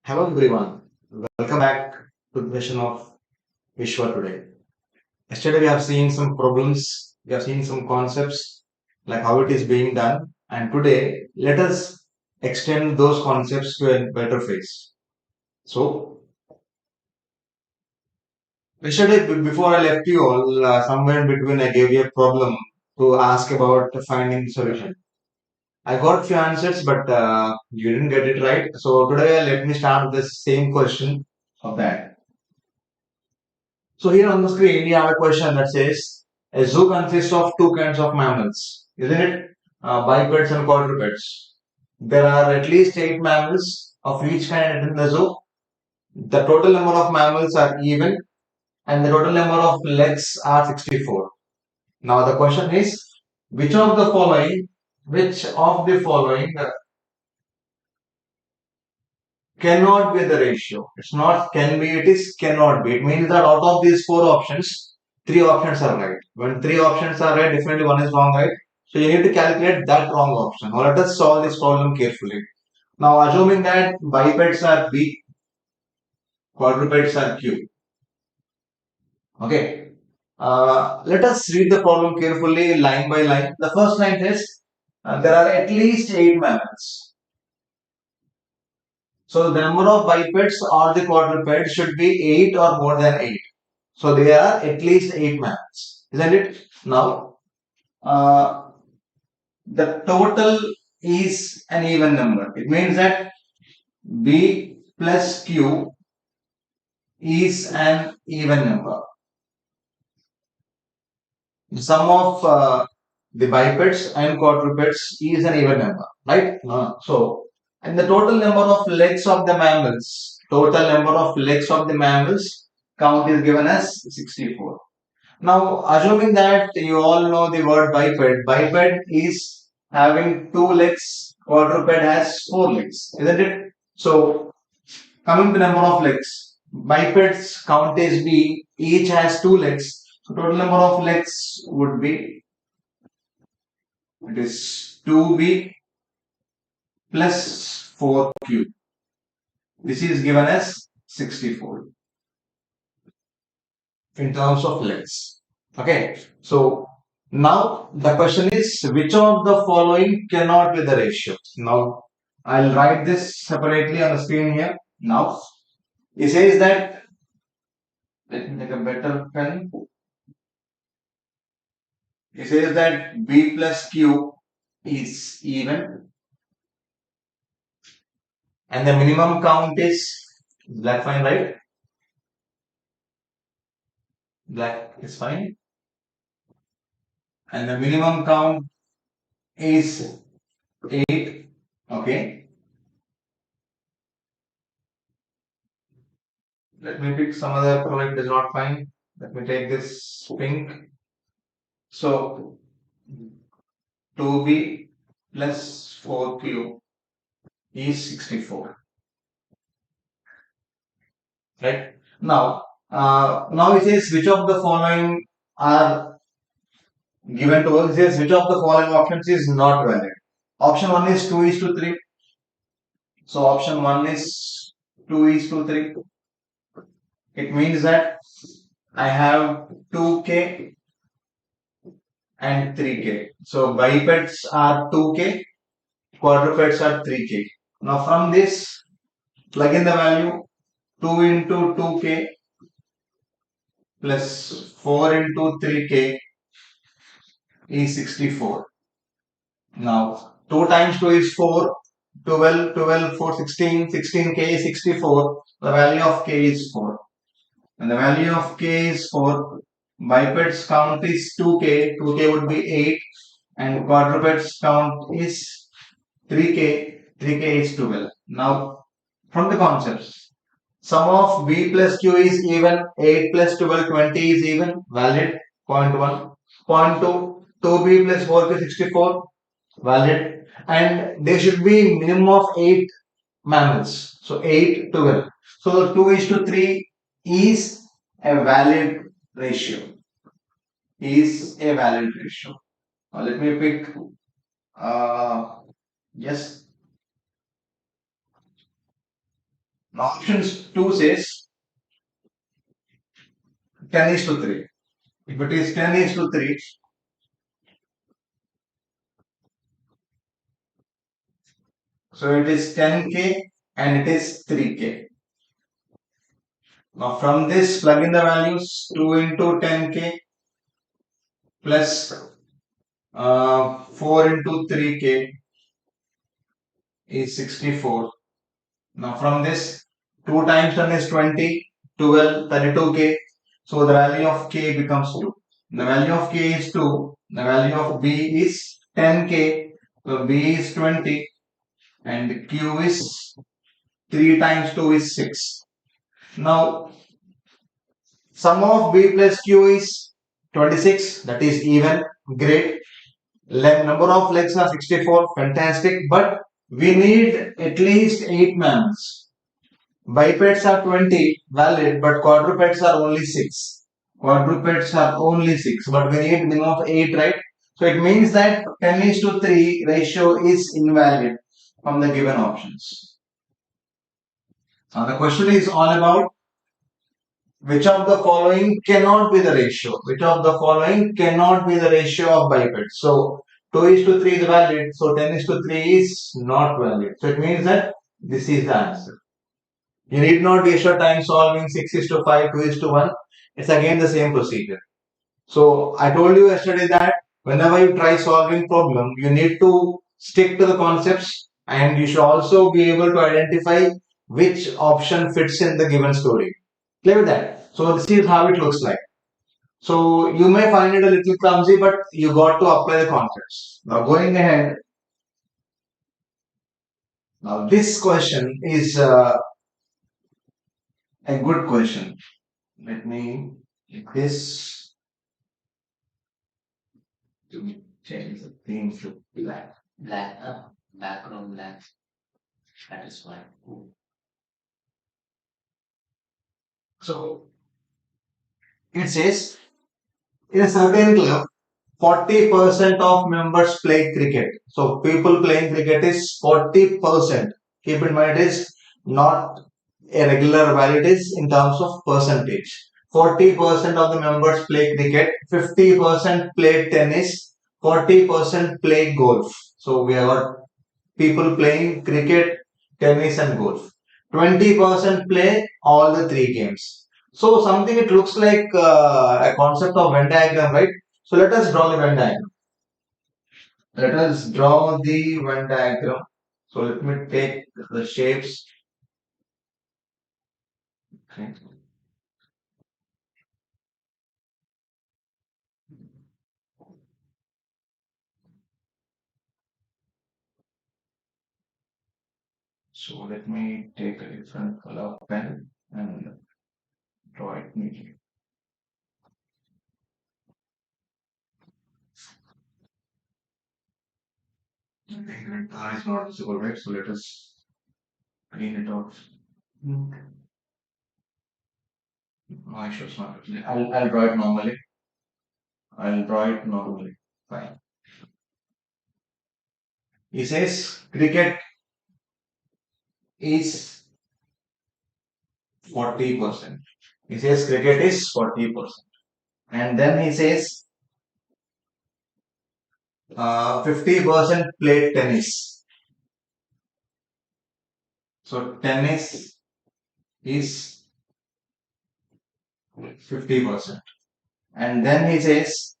Hello everyone, welcome back to the session of VISHWA today. Yesterday we have seen some problems, we have seen some concepts like how it is being done, and today let us extend those concepts to a better phase. So, yesterday before I left you all, somewhere in between I gave you a problem to ask about finding the solution. I got few answers, but you didn't get it right. So today let me start with the same question of that. So here on the screen, you have a question that says, a zoo consists of two kinds of mammals, isn't it? Bipeds and quadrupeds. There are at least 8 mammals of each kind in the zoo. The total number of mammals are even and the total number of legs are 64. Now the question is, which of the following, which of the following cannot be the ratio? It's not can be, it is cannot be. It means that out of these 4 options, 3 options are right. When 3 options are right, definitely one is wrong, right? So you need to calculate that wrong option. Now let us solve this problem carefully. Now assuming that bipeds are B, quadrupeds are Q. Okay. Let us read the problem carefully line by line. The first line says there are at least 8 mammals. So the number of bipeds or the quadrupeds should be 8 or more than 8. So there are at least 8 mammals, isn't it? Now, the total is an even number. It means that B plus Q is an even number. The sum of the bipeds and quadrupeds is an even number, right? And the total number of legs of the mammals, count is given as 64. Now, assuming that you all know the word biped is having 2 legs, quadruped has 4 legs, isn't it? So, coming to number of legs, bipeds count is B, each has 2 legs. So, total number of legs would be, it is 2B plus 4Q. This is given as 64 in terms of legs. Okay, so now the question is, which of the following cannot be the ratio? Now I'll write this separately on the screen here. Now it says that, let me take a better pen. It says that B plus Q is even and the minimum count is black, fine, right? Black is fine. And the minimum count is 8. Okay. Let me pick some other color, it is not fine. Let me take this pink. So 2B plus 4Q is 64. Right? Now it says which of the following are given to us. It says which of the following options is not valid. Option 1 is 2 is to 3. So option 1 is 2 is to 3. It means that I have 2K and 3K. So bipeds are 2K, quadrupeds are 3K. Now from this, plug in the value 2 into 2K plus 4 into 3K is 64. Now 2 times 2 is 4, 12, 12, 4, 16, 16K is 64. The value of K is 4. And the value of K is 4. Bipeds count is 2K, 2K would be 8. And quadrupeds count is 3K, 3K is 12. Now from the concepts, sum of B plus Q is even, 8 plus 12, 20 is even, valid, point 1. Point 2, 2B plus 4Q 64, valid. And there should be minimum of 8 mammals. So 8, 12. So 2 is to 3 is a valid ratio. Is a valid ratio. Now let me pick, yes. Now options 2 says 10 is to 3. If it is 10 is to 3, so it is 10k and it is 3k. Now from this plug in the values 2 into 10k plus 4 into 3k is 64. Now from this 2 times 10 is 20, 12, 32k. So the value of k becomes 2. The value of k is 2. The value of b is 10k. So b is 20 and q is 3 times 2 is 6. Now sum of b plus q is 26. That is even. Great. Number of legs are 64. Fantastic. But we need at least 8 mammals. Bipeds are 20, valid, but quadrupeds are only 6. Quadrupeds are only 6, but we need minimum of 8, right? So it means that 10 is to 3 ratio is invalid from the given options. Now the question is all about which of the following cannot be the ratio? Which of the following cannot be the ratio of bipeds? So 2 is to 3 is valid, so 10 is to 3 is not valid. So it means that this is the answer. You need not waste your time solving 6 is to 5, 2 is to 1. It's again the same procedure. So I told you yesterday that whenever you try solving problem, you need to stick to the concepts and you should also be able to identify which option fits in the given story. Clear with that? So this is how it looks like. So you may find it a little clumsy, but you got to apply the concepts. Now going ahead, now this question is a good question. Let me make this to change the theme to black. Black, background black. That is why. So it says in a certain club, 40% of members play cricket. So people playing cricket is 40%. Keep in mind it is not a regular value, it is in terms of percentage. 40% of the members play cricket, 50% play tennis, 40% play golf. So we have got people playing cricket, tennis and golf. 20% play all the three games. So something it looks like a concept of Venn diagram, right? So let us draw the Venn diagram. Let us draw the Venn diagram. So let me take the shapes. Okay. So let me take a different color pen and draw it neatly. The car is not visible, right? So let us clean it out. I should not. I'll draw it normally. I'll draw it normally. Fine. He says cricket is 40%. He says cricket is 40%. And then he says 50% play tennis. So tennis is 50%. And then he says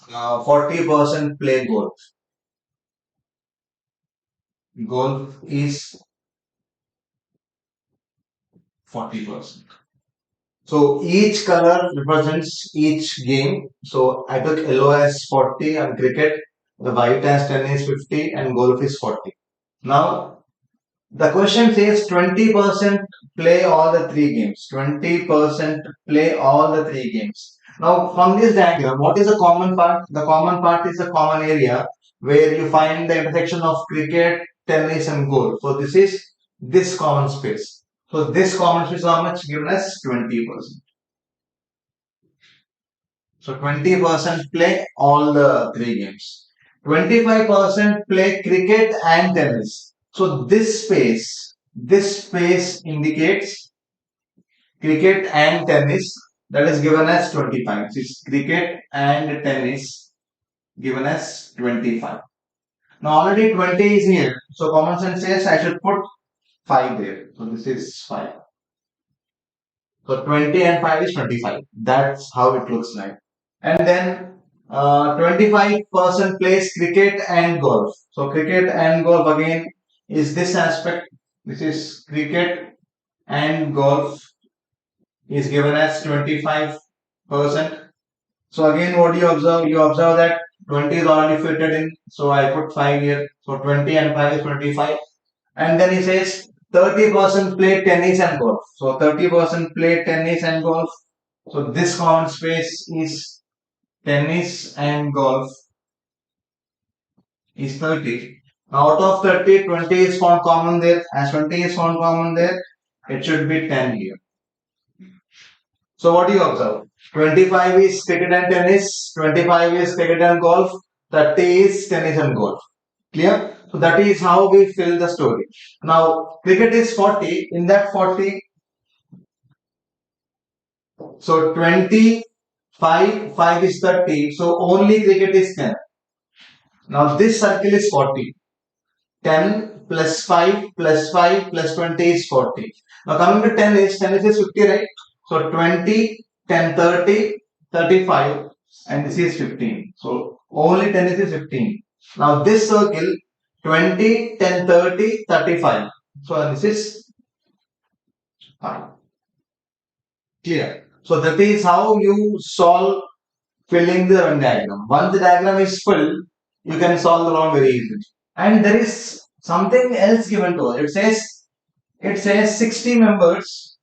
40% play golf. Golf is 40%. So each color represents each game. So I took yellow as 40 and cricket, the white as 10 is 50 and golf is 40. Now the question says 20% play all the three games. 20% play all the three games. Now from this diagram, what is the common part? The common part is a common area where you find the intersection of cricket, tennis and golf. So this is this common space. So this common space is how much? Given as 20%. So 20% play all the three games. 25% play cricket and tennis. So this space indicates cricket and tennis, that is given as 25. It's cricket and tennis given as 25. Now already 20 is here. So common sense says I should put 5 there. So this is 5. So 20 and 5 is 25. That's how it looks like. And then 25% plays cricket and golf. So cricket and golf again is this aspect. This is cricket and golf is given as 25%. So again what you observe? You observe that 20 is already fitted in. So I put 5 here. So 20 and 5 is 25. And then he says 30% play tennis and golf. So 30% play tennis and golf. So this common space is tennis and golf is 30. Now out of 30, 20 is found common there. As 20 is found common there, it should be 10 here. So what do you observe? 25 is cricket and tennis, 25 is cricket and golf, 30 is tennis and golf. Clear? So that is how we fill the story. Now cricket is 40. In that 40, so 25, 5 is 30. So only cricket is 10. Now this circle is 40. 10 plus 5 plus 5 plus 20 is 40. Now coming to tennis is 50, right? So 20, 10, 30, 35 and this is 15. So only tennis is 15. Now this circle 20, 10, 30, 35. So this is 5. Clear. So that is how you solve filling the Venn diagram. Once the diagram is filled, you can solve the problem very easily. And there is something else given to us. It says 60 members.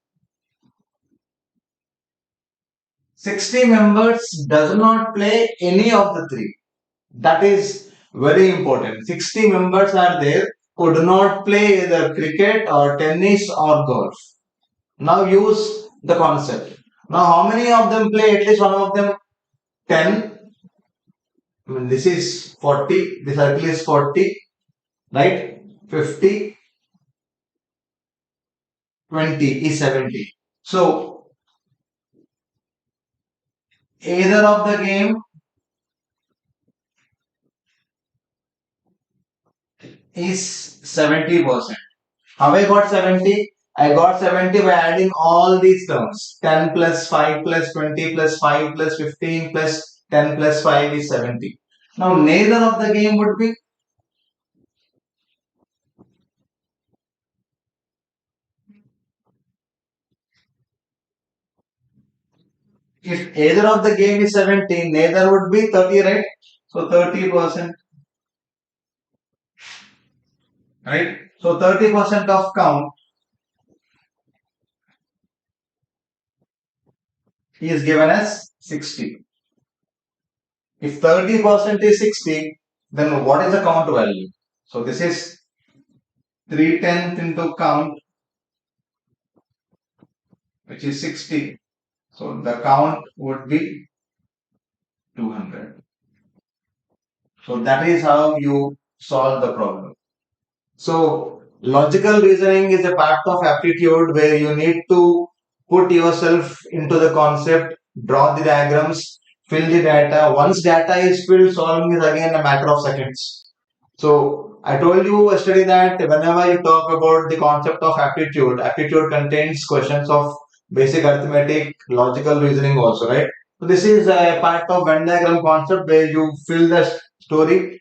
60 members does not play any of the three. That is very important. 60 members are there who do not play either cricket or tennis or golf. Now use the concept. Now how many of them play? At least one of them 10. I mean, this is 40. This circle is 40. Right? 50. 20 is 70. So either of the game is 70%. How I got 70? I got 70 by adding all these terms. 10 plus 5 plus 20 plus 5 plus 15 plus 10 plus 5 is 70. Now neither of the game would be. If either of the game is 70, neither would be 30, right? So 30%. Right? So 30% of count is given as 60. If 30% is 60, then what is the count value? So this is 3/10 into count, which is 60. So the count would be 200. So that is how you solve the problem. So logical reasoning is a part of aptitude where you need to put yourself into the concept, draw the diagrams, fill the data. Once data is filled, solving is again a matter of seconds. So I told you yesterday that whenever you talk about the concept of aptitude, aptitude contains questions of basic arithmetic, logical reasoning also, right? So this is a part of Venn diagram concept where you fill the story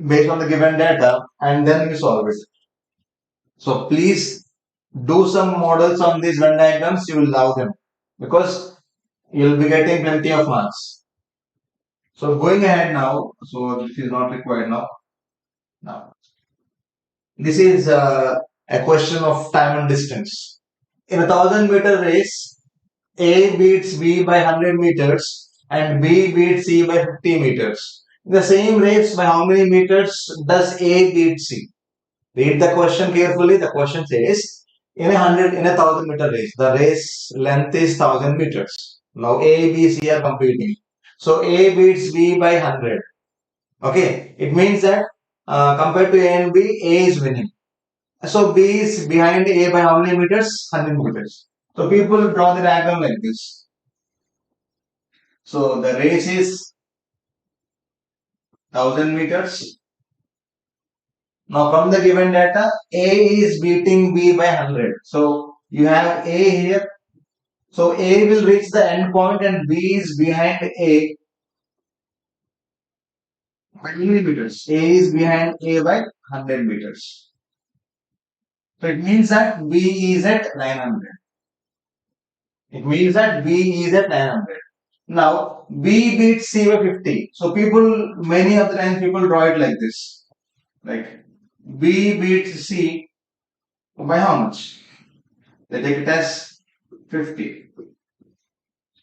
based on the given data and then you solve it. So please do some models on these Venn diagrams, you will love them because you will be getting plenty of marks. So going ahead now, so this is not required now. Now, this is a question of time and distance. In a 1,000-meter race, A beats B by 100 meters and B beats C by 50 meters. In the same race, by how many meters does A beat C? Read the question carefully. The question says, in a 1,000-meter race, the race length is 1,000 meters. Now A, B, C are competing. So A beats B by 100. Okay, it means that compared to A and B, A is winning. So B is behind A by how many meters? 100 meters. So people draw the diagram like this. So the race is 1000 meters. Now from the given data, A is beating B by 100. So you have A here. So A will reach the end point and B is behind A by how many meters? A is behind A by 100 meters. So it means that B is at 900. It means that B is at 900. Now B beats C by 50. So people, many of the times people draw it like this. Like B beats C by how much? They take it as 50.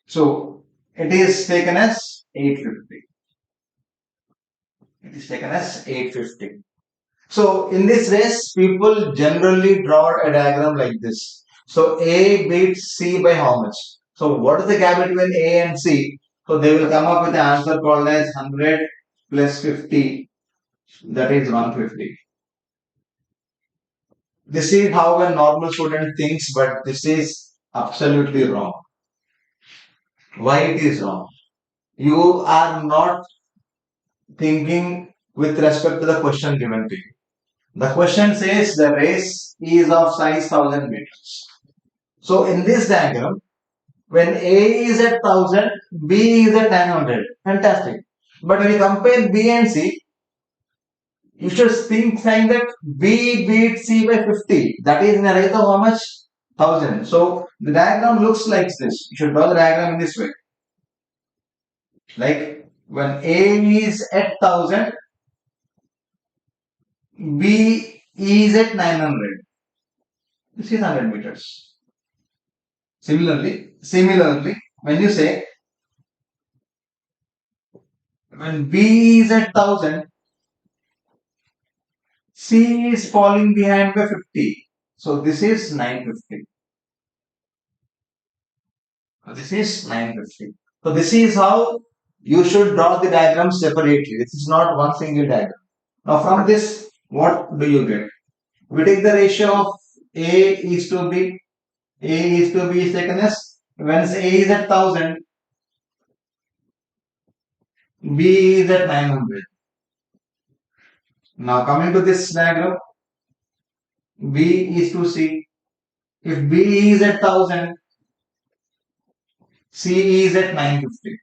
So it is taken as 850. It is taken as 850. So in this race, people generally draw a diagram like this. So A beats C by how much? So what is the gap between A and C? So they will come up with the answer called as 100 plus 50. That is 150. This is how a normal student thinks, but this is absolutely wrong. Why it is wrong? You are not thinking with respect to the question given to you. The question says the race is of size 1000 meters. So in this diagram, when A is at 1000, B is at 900. Fantastic. But when you compare B and C, you should think saying that B beats C by 50. That is in a rate of how much? 1000. So the diagram looks like this. You should draw the diagram in this way. Like when A is at 1000, B is at 900. This is 100 meters. Similarly, when you say when B is at 1000, C is falling behind by 50. So this is 950. This is 950. So this is how you should draw the diagram separately. This is not one single diagram. Now from this, what do you get? We take the ratio of A is to B. A is to B is taken as when A is at 1000, B is at 900. Now coming to this diagram, B is to C. If B is at 1000, C is at 950.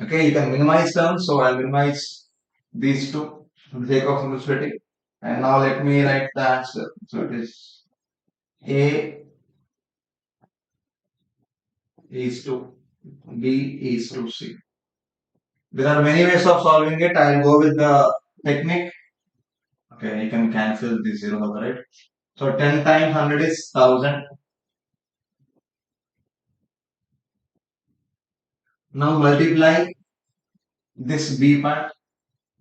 Okay, you can minimize terms, so I'll minimize these two for the sake of simplicity. And now let me write the answer. So it is A is to B is to C. There are many ways of solving it. I'll go with the technique. Okay, you can cancel this zero, right? So 10 times 100 is 1000. Now multiply this B part.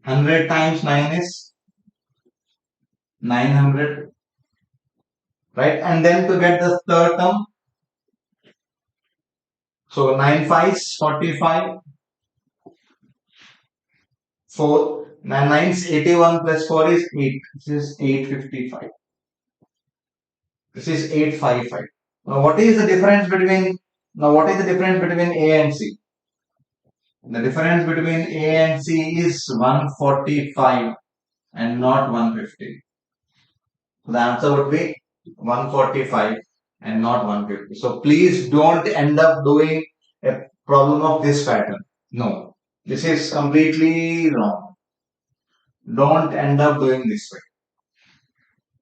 100 times 9 is 900. Right? And then to get the third term, so 9 5 is 45. 4. 9 is 81 plus 4 is 8. This is 855. This is 855. Now what is the difference between A and C? The difference between A and C is 145 and not 150. So the answer would be 145 and not 150. So please don't end up doing a problem of this pattern. No, this is completely wrong. Don't end up doing this way.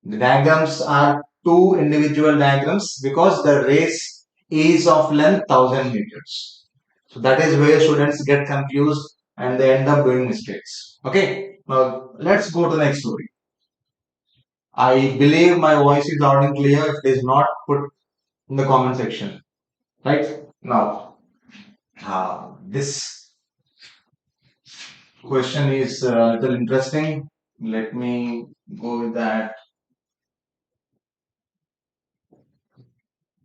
The diagrams are two individual diagrams because the race is of length 1000 meters. So that is where students get confused and they end up doing mistakes. Okay, now let's go to the next story. I believe my voice is loud and clear. If it is not, put in the comment section. Right now, this question is a little interesting. Let me go with that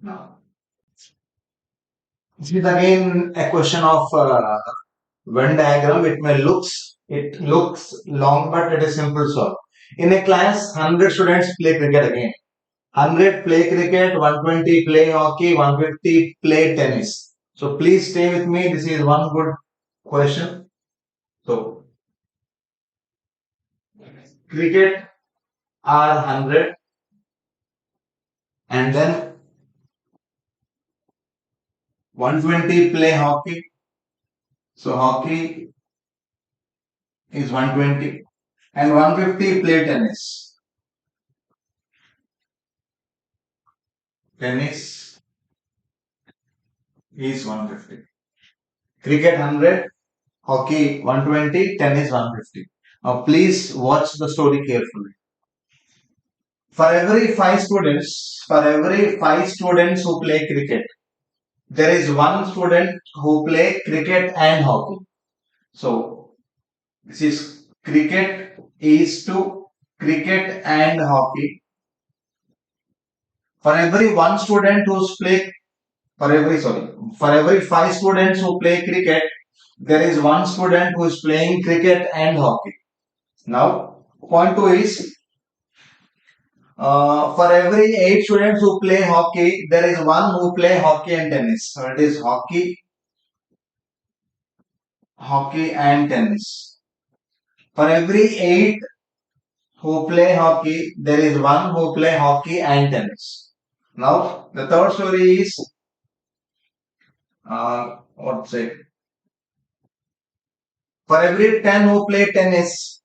now. This is again a question of Venn diagram, it looks long, but it is simple solve. In a class, 100 students play cricket again. 100 play cricket, 120 play hockey, 150 play tennis. So please stay with me. This is one good question. So cricket are 100, and then 120 play hockey. So hockey is 120, and 150 play tennis. Tennis is 150. Cricket 100, hockey 120, tennis 150. Now please watch the story carefully. For every five students who play cricket, there is one student who play cricket and hockey. So this is cricket is to cricket and hockey. For every one student who's play for every five students who play cricket, there is one student who is playing cricket and hockey. Now point 2 is for every 8 students who play hockey, there is one who play hockey and tennis. So it is hockey and tennis. For every 8 who play hockey, there is one who play hockey and tennis. Now the third story is what's it? For every 10 who play tennis,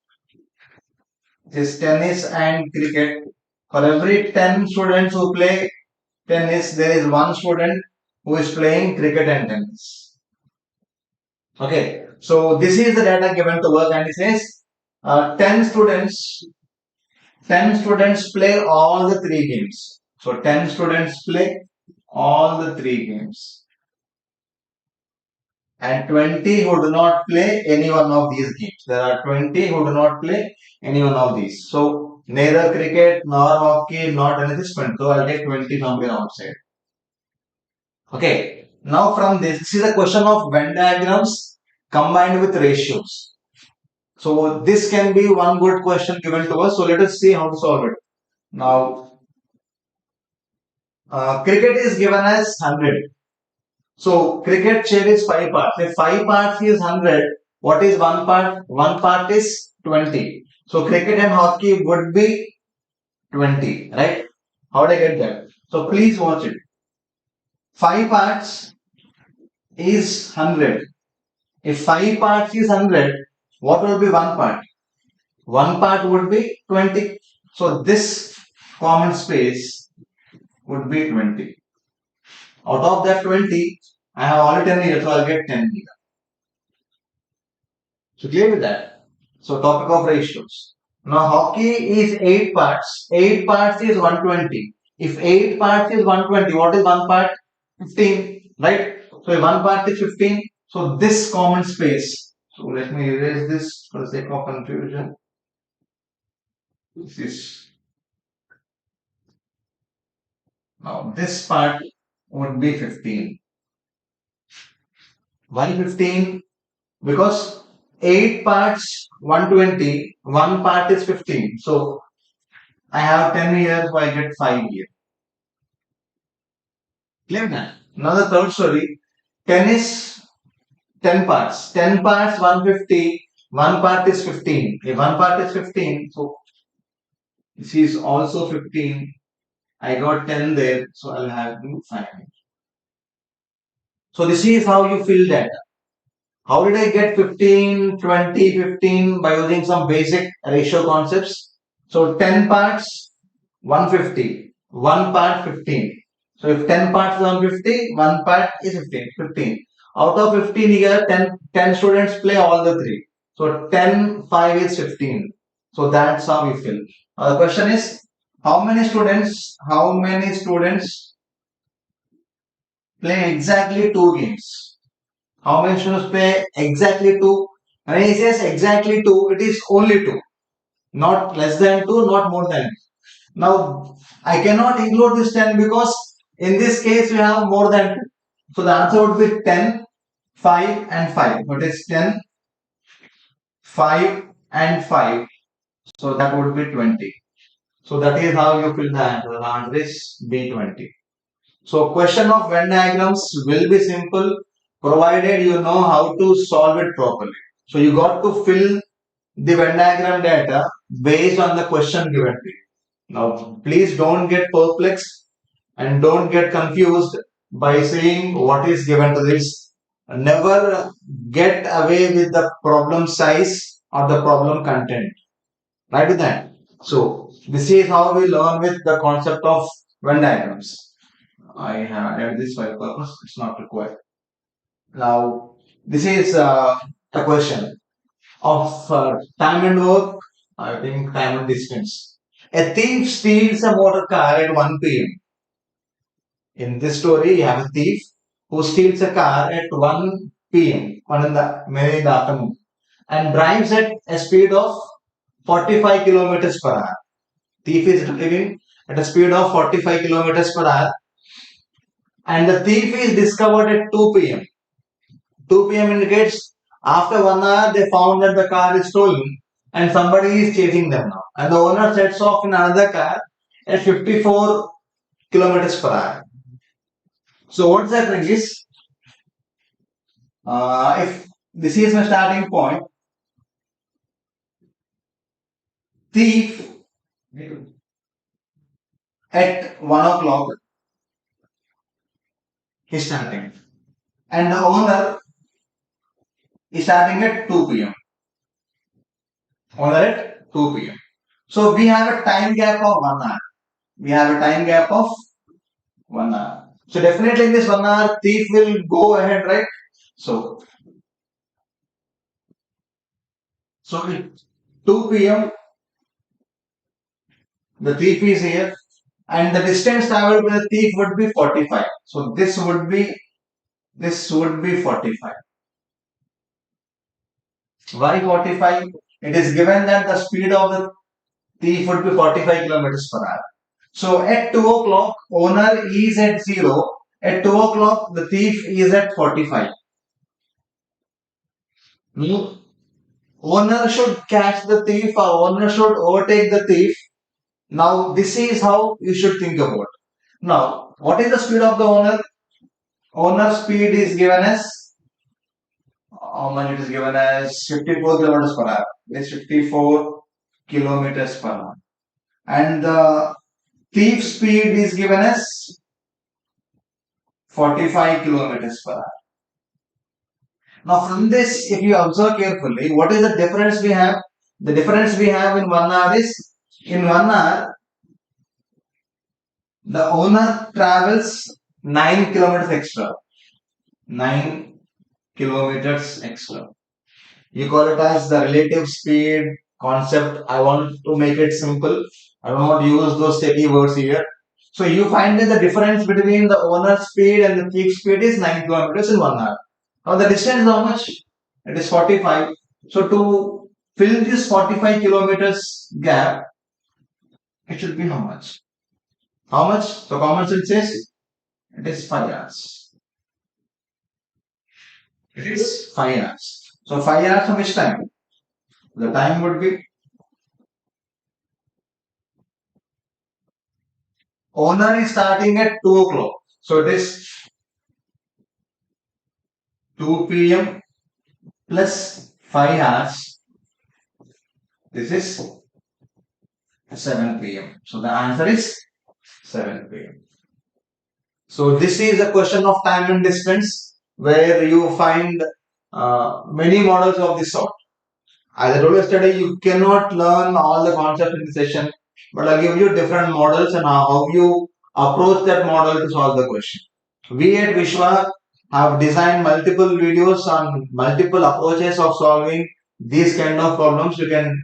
this tennis and cricket. For every 10 students who play tennis, there is one student who is playing cricket and tennis. Okay, so this is the data given to us, and it says 10 students play all the 3 games. So 10 students play all the 3 games, and 20 who do not play any one of these games. There are 20 who do not play any one of these. So neither cricket nor hockey nor tennis is 20. So I'll take 20 from here outside. Okay, now from this is a question of Venn diagrams combined with ratios. So this can be one good question given to us. So let us see how to solve it. Now cricket is given as 100. So cricket share is 5 parts. If 5 parts is 100, what is 1 part? 1 part is 20. So cricket and hockey would be 20, right? How did I get that? So please watch it. 5 parts is 100. If 5 parts is 100, what will be 1 part? 1 part would be 20. So this common space would be 20. Out of that 20, I have already 10 here, so I'll get 10 here. So clear with that? So topic of ratios. Now hockey is 8 parts. 8 parts is 120. If 8 parts is 120, what is 1 part? 15, right? So if 1 part is 15, so this common space. So let me erase this for the sake of confusion. This is now this part would be 15. Why 15? Because 8 parts 120, 1 part is 15. So I have 10 here, so I get 5 here. Clear now? Now the third story. Tennis 10 parts. 10 parts 150, 1 part is 15. If 1 part is 15, so this is also 15. I got 10 there, so I'll have 5. So this is how you fill data. How did I get 15, 20, 15 by using some basic ratio concepts? So 10 parts 150, 1 part 15. So if 10 parts is 150, 1 part is 15. Out of 15 here, 10 students play all the 3. So 10, 5 is 15. So that's how we fill. Now the question is, how many students play exactly 2 games? How many students play exactly 2? When he says exactly 2, it is only 2. Not less than 2, not more than 2. Now, I cannot include this 10 because in this case we have more than 2. So the answer would be 10, 5 and 5. What is 10? 5 and 5. So that would be 20. So that is how you fill the answer. The answer is B20. So question of Venn diagrams will be simple provided you know how to solve it properly. So you got to fill the Venn diagram data based on the question given to you. Now please don't get perplexed and don't get confused by saying what is given to this. Never get away with the problem size or the problem content. Right with that. So this is how we learn with the concept of Venn diagrams. I have added this for a purpose. It's not required. Now this is a question of time and work. I think time and distance. A thief steals a motor car at 1 p.m. In this story, you have a thief who steals a car at 1 p.m. 1 in the, maybe in the afternoon, and drives at a speed of 45 kilometers per hour. Thief is driving at a speed of 45 kilometers per hour, and the thief is discovered at 2 p.m. 2 p.m. indicates after 1 hour they found that the car is stolen and somebody is chasing them now. And the owner sets off in another car at 54 kilometers per hour. So what's happening is, if this is my starting point, thief at 1 o'clock is starting, and the owner is starting at 2 p.m. Owner at 2 p.m. So we have a time gap of 1 hour. We have a time gap of 1 hour. So definitely in this 1 hour, thief will go ahead, right? So at 2 p.m. the thief is here, and the distance traveled by the thief would be 45. So this would be 45. Why 45? It is given that the speed of the thief would be 45 kilometers per hour. So at 2 o'clock, owner is at 0. At 2 o'clock, the thief is at 45. Owner should catch the thief or owner should overtake the thief. Now, this is how you should think about. Now, what is the speed of the owner? Owner speed is given as, how much it is given as 54 kilometers per hour. It's 54 kilometers per hour. And the thief speed is given as 45 kilometers per hour. Now from this, if you observe carefully, what is the difference we have? The difference we have in 1 hour is, in 1 hour, the owner travels 9 kilometers extra. 9 kilometers extra. You call it as the relative speed concept. I want to make it simple. I don't want to use those techy words here. So you find that the difference between the owner's speed and the thief's speed is 9 kilometers in 1 hour. Now the distance is how much? It is 45. So to fill this 45 kilometers gap, it should be how much? How much? So common sense says it is 5 hours. It is 5 hours. So 5 hours from which time? The time would be, owner is starting at 2 o'clock. So it is 2 p.m. plus 5 hours. This is 7 p.m. So the answer is 7 p.m. So this is a question of time and distance where you find many models of this sort. As I told you yesterday, you cannot learn all the concepts in the session, but I'll give you different models and how you approach that model to solve the question. We at VISHWA have designed multiple videos on multiple approaches of solving these kind of problems. You can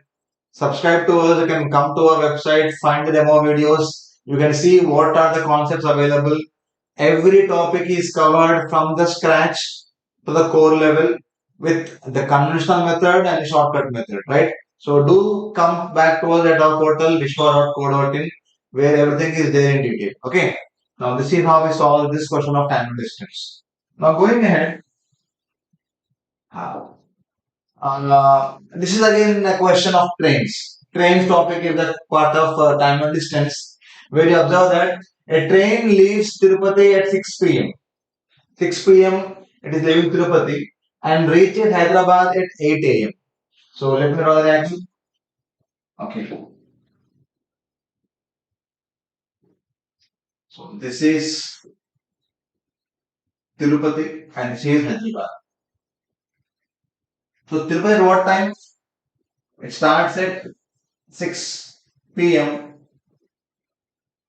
subscribe to us, you can come to our website, find the demo videos, you can see what are the concepts available. Every topic is covered from the scratch to the core level with the conventional method and the shortcut method, right? So do come back to us at our portal vishwa.co.in where everything is there in detail. Okay. Now this is how we solve this question of time and distance. Now going ahead, This is again a question of trains. Trains topic is the part of time and distance, where you observe that a train leaves Tirupati at 6 p.m. 6 p.m. it is leaving Tirupati and reaches Hyderabad at 8 a.m. So let me draw the reaction. Okay. So this is Tirupati and this is Hyderabad. So Tirupati at what time? It starts at 6 p.m.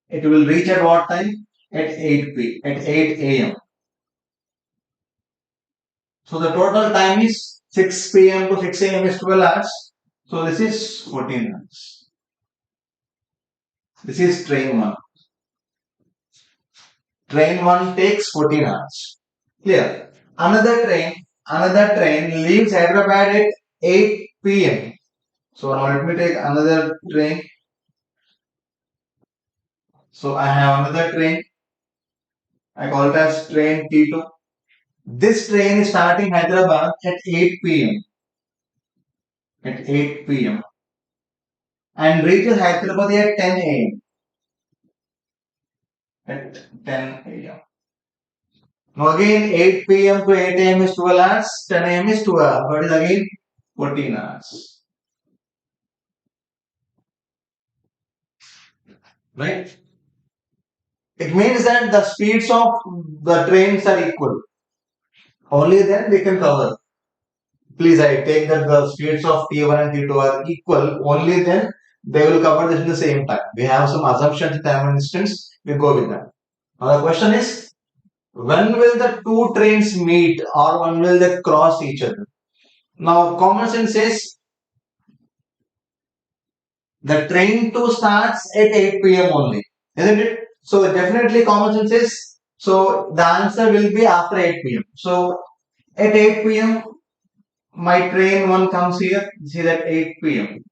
It will reach at what time? At 8 a.m. So the total time is 6 p.m. to 6 a.m. is 12 hours. So this is 14 hours. This is train 1. Train 1 takes 14 hours. Clear? Another train leaves Hyderabad at 8 p.m. So now let me take another train. So I have another train. I call it as train T2. This train is starting Hyderabad at 8 p.m. At 8 p.m. and reaches Hyderabad at 10 a.m. At 10 a.m. Now again 8 p.m. to 8 a.m. is 12 hours, 10 a.m. is 2 hours. What is again 14 hours. Right? It means that the speeds of the trains are equal. Only then they can cover. Please, I take that the speeds of T1 and T2 are equal. Only then they will cover this in the same time. We have some assumptions in time and distance. We go with that. Now the question is, when will the two trains meet or when will they cross each other? Now common sense says the train 2 starts at 8 p.m. only, isn't it? So definitely common sense is, so the answer will be after 8 p.m. So at 8 p.m. my train 1 comes here. This is at 8 p.m.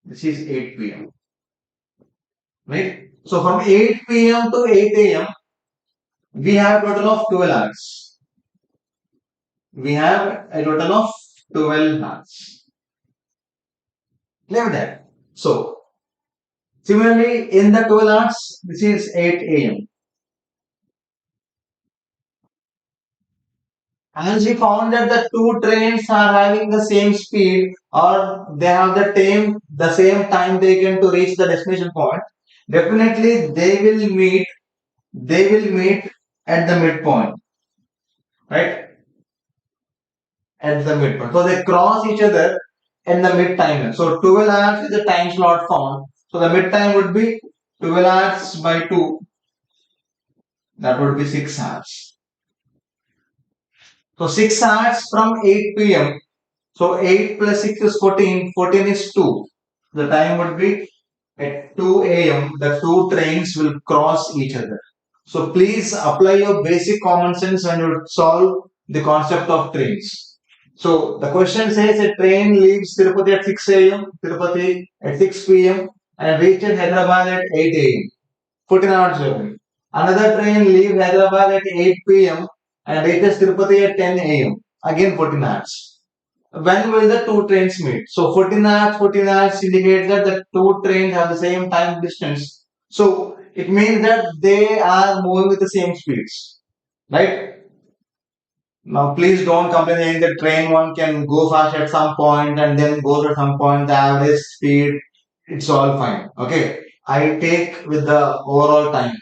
This is 8 p.m. Right? So from 8 p.m. to 8 a.m. we have a total of 12 hours. We have a total of 12 hours. Leave that. So similarly in the 12 hours, this is 8 a.m. As we found that the two trains are having the same speed or they have the same time taken to reach the destination point, definitely they will meet at the midpoint, right? At the midpoint. So they cross each other in the mid time. So 12 hours is the time slot found. So the mid time would be 12 hours by 2. That would be 6 hours. So 6 hours from 8 p.m. So 8 plus 6 is 14. 14 is 2. The time would be at 2 a.m. The two trains will cross each other. So please apply your basic common sense when you solve the concept of trains. So the question says a train leaves Tirupati at 6 a.m., Tirupati at 6 p.m. and reaches Hyderabad at 8 a.m. 14 hours journey. Another train leaves Hyderabad at 8 p.m. and reaches Tirupati at 10 a.m. Again 14 hours. When will the two trains meet? So 14 hours indicates that the two trains have the same time distance. So it means that they are moving with the same speeds. Right? Now, please don't complain that train 1 can go fast at some point and then goes at some point, the average speed, it's all fine. Okay. I take with the overall time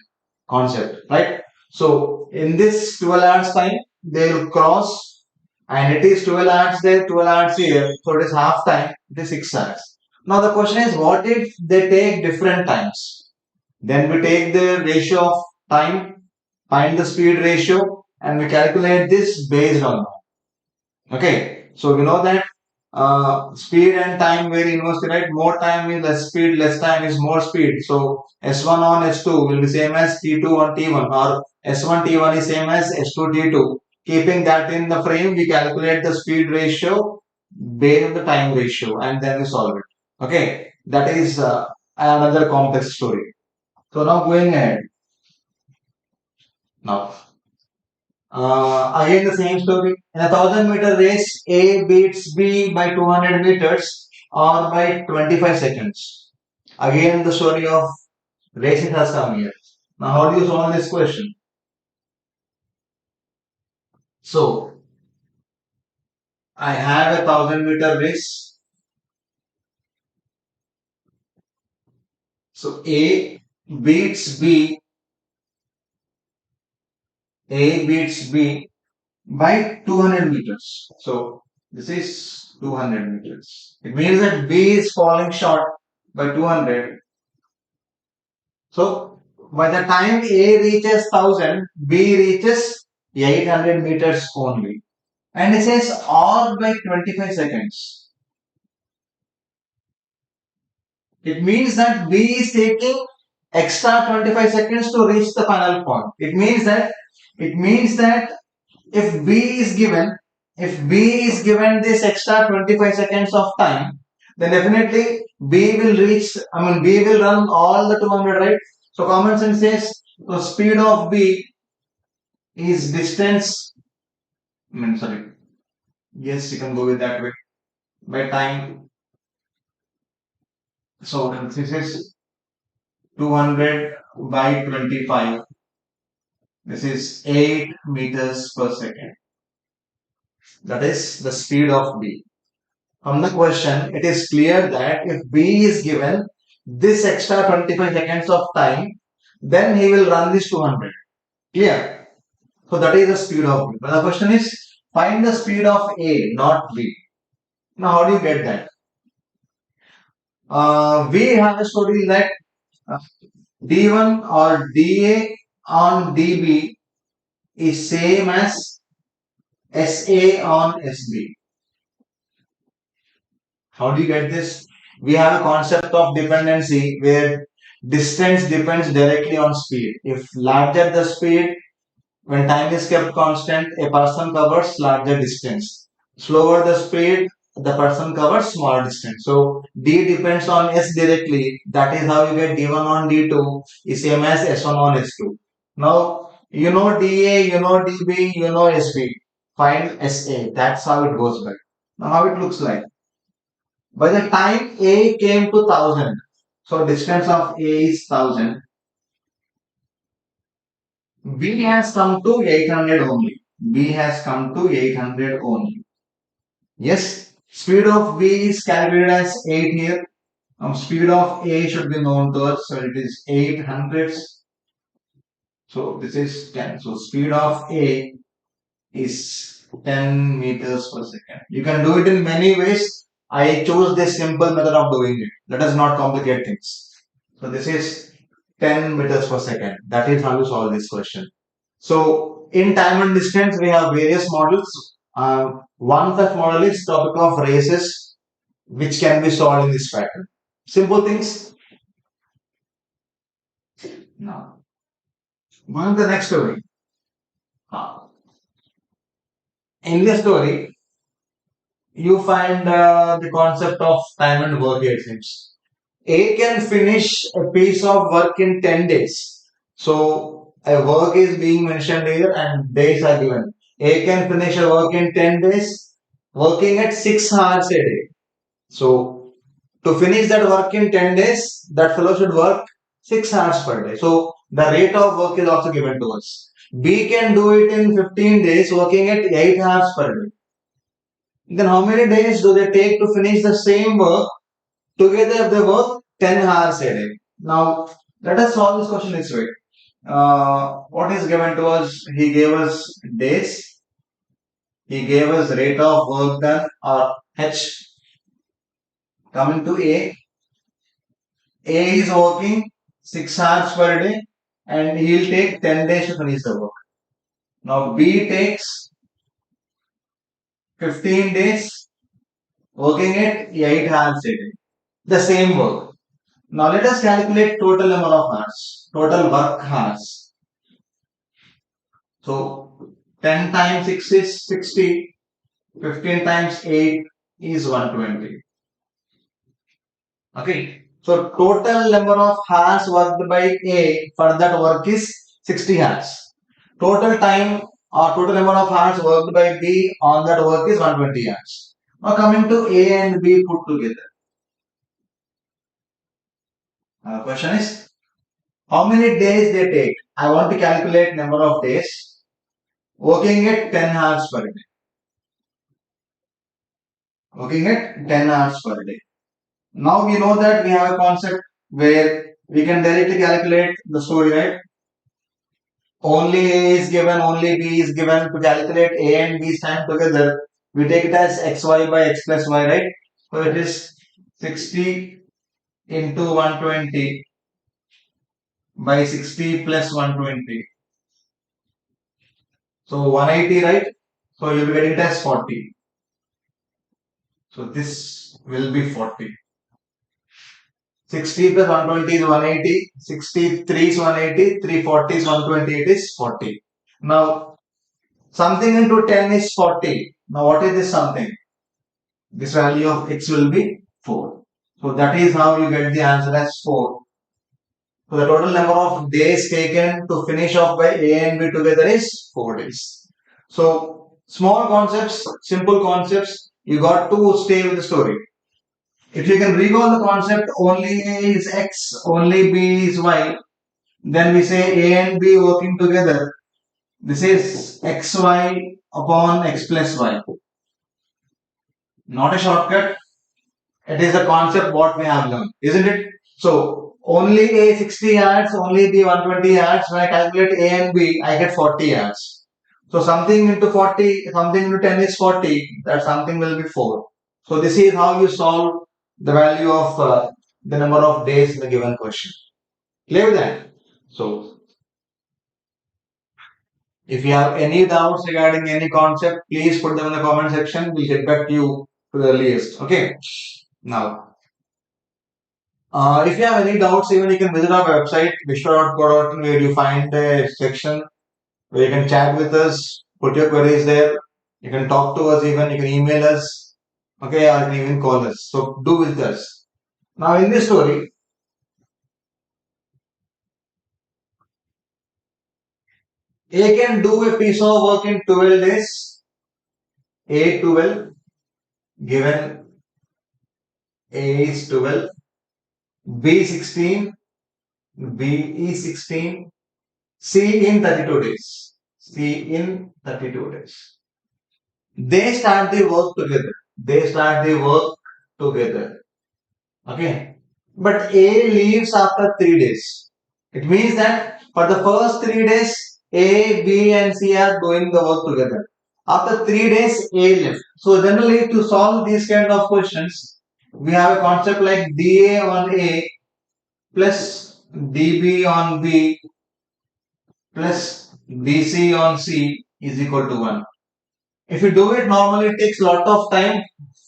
concept, right? So, in this 12 hours time, they will cross and it is 12 hours there, 12 hours here. So, it is half time, it is 6 hours. Now, the question is, what if they take different times? Then we take the ratio of time, find the speed ratio, and we calculate this based on that. Okay, so we know that speed and time vary inversely, right? More time is less speed, less time is more speed. So S1 on S2 will be same as T2 on T1, or S1 T1 is same as S2 T2. Keeping that in the frame, we calculate the speed ratio based on the time ratio and then we solve it. Okay, that is another complex story. So now going ahead. Now Again the same story. In a 1000-meter race, A beats B by 200 meters or by 25 seconds. Again the story of racing has come here. Now how do you solve this question? So I have a 1000-meter race. So beats B, A beats B by 200 meters. So this is 200 meters. It means that B is falling short by 200. So by the time A reaches 1000, B reaches 800 meters only. And it says or by 25 seconds. It means that B is taking extra 25 seconds to reach the final point. It means that if B is given this extra 25 seconds of time, then definitely B will run all the 200, right? So common sense says the speed of B is distance, sorry, yes, you can go with that way, by time. So this is 200 by 25. This is 8 meters per second. That is the speed of B. From the question, it is clear that if B is given this extra 25 seconds of time, then he will run this 200. Clear? So that is the speed of B. But the question is, find the speed of A, not B. Now, how do you get that? We have a story that uh, D1 or DA on DB is same as SA on SB. How do you get this? We have a concept of dependency where distance depends directly on speed. If larger the speed, when time is kept constant, a person covers larger distance. Slower the speed, the person covers smaller distance. So D depends on S directly. That is how you get D1 on D2 is same as S1 on S2. Now you know DA, you know DB, you know SB. Find SA. That's how it goes by. Now how it looks like. By the time A came to 1000, so distance of A is 1000, B has come to 800 only. B has come to 800 only. Yes, speed of B is calculated as 8 here. Speed of A should be known to us, so it is 800. So this is 10. So speed of A is 10 meters per second. You can do it in many ways. I chose this simple method of doing it. Let us not complicate things. So this is 10 meters per second. That is how you solve this question. So in time and distance, we have various models. One such model is topic of races, which can be solved in this pattern. Simple things. Now, one the next story. In this story, you find the concept of time and work items. A can finish a piece of work in 10 days. So a work is being mentioned here and days are given. A can finish a work in 10 days, working at 6 hours a day. So to finish that work in 10 days, that fellow should work 6 hours per day. So the rate of work is also given to us. B can do it in 15 days, working at 8 hours per day. Then how many days do they take to finish the same work? Together they work 10 hours a day. Now let us solve this question this way. What is given to us? He gave us days. He gave us rate of work done or H. Coming to A. A is working 6 hours per day and he will take 10 days to finish the work. Now B takes 15 days working at 8 hours a day. The same work. Now let us calculate total number of hours, total work hours. So 10 times 6 is 60, 15 times 8 is 120. Okay, so total number of hours worked by A for that work is 60 hours. Total time or total number of hours worked by B on that work is 120 hours. Now coming to A and B put together. Question is, how many days they take? I want to calculate number of days working at 10 hours per day. Working at 10 hours per day. Now we know that we have a concept where we can directly calculate the story, right? Only A is given, only B is given. To calculate A and B's time together, we take it as xy by x plus y, right? So it is 60 into 120 by 60 plus 120. So 180, right? So you'll be getting it as 40. So this will be 40. 60 plus 120 is 180, 63 is 180, 340 is 120, it is 40. Now, something into 10 is 40. Now, what is this something? This value of x will be 4. So, that is how you get the answer as 4. So, the total number of days taken to finish off by A and B together is 4 days. So, small concepts, simple concepts, you got to stay with the story. If you can recall the concept, only A is X, only B is Y, then we say A and B working together. This is XY upon X plus Y. Not a shortcut. It is a concept what we have learned, isn't it? So, only A 60 yards, only B 120 yards. When I calculate A and B, I get 40 yards. So, something into 40, something into 10 is 40. That something will be 4. So, this is how you solve the value of the number of days in the given question. Clear with that? So, if you have any doubts regarding any concept, please put them in the comment section. We'll get back to you to the earliest. Okay. Now, if you have any doubts, even you can visit our website, vishwa.co.in, where you find a section where you can chat with us, put your queries there. You can talk to us even, you can email us, okay, or you can even call us. So, do with us. Now, in this story, A can do a piece of work in 12 days. A 12, given A is 12, B 16, B is 16, C in 32 days. C in 32 days. They start the work together. They start the work together. Okay. But A leaves after 3 days. It means that for the first 3 days, A, B and C are doing the work together. After 3 days, A left. So generally to solve these kind of questions, we have a concept like dA on A plus dB on B plus dC on C is equal to 1. If you do it normally, it takes a lot of time.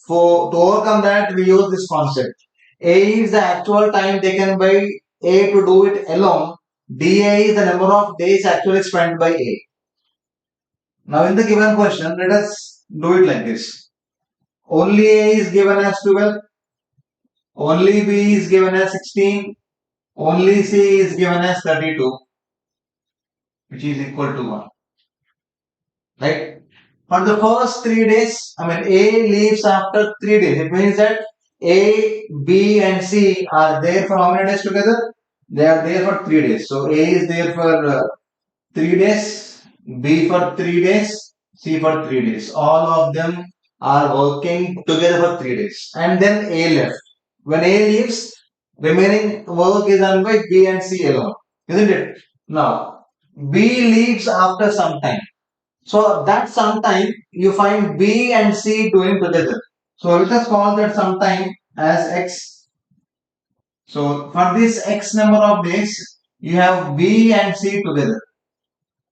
To overcome that, we use this concept. A is the actual time taken by A to do it alone. dA is the number of days actually spent by A. Now in the given question, let us do it like this. Only A is given as 12. Only B is given as 16. Only C is given as 32, which is equal to 1. Right? For the first 3 days, A leaves after 3 days. It means that A, B and C are there for how many days together? They are there for 3 days. So A is there for 3 days, B for 3 days, C for 3 days. All of them are working together for 3 days. And then A left. When A leaves, remaining work is done by B and C alone. Isn't it? Now, B leaves after some time. So that sometime you find B and C doing together. So let us call that sometime as X. So for this X number of days, you have B and C together.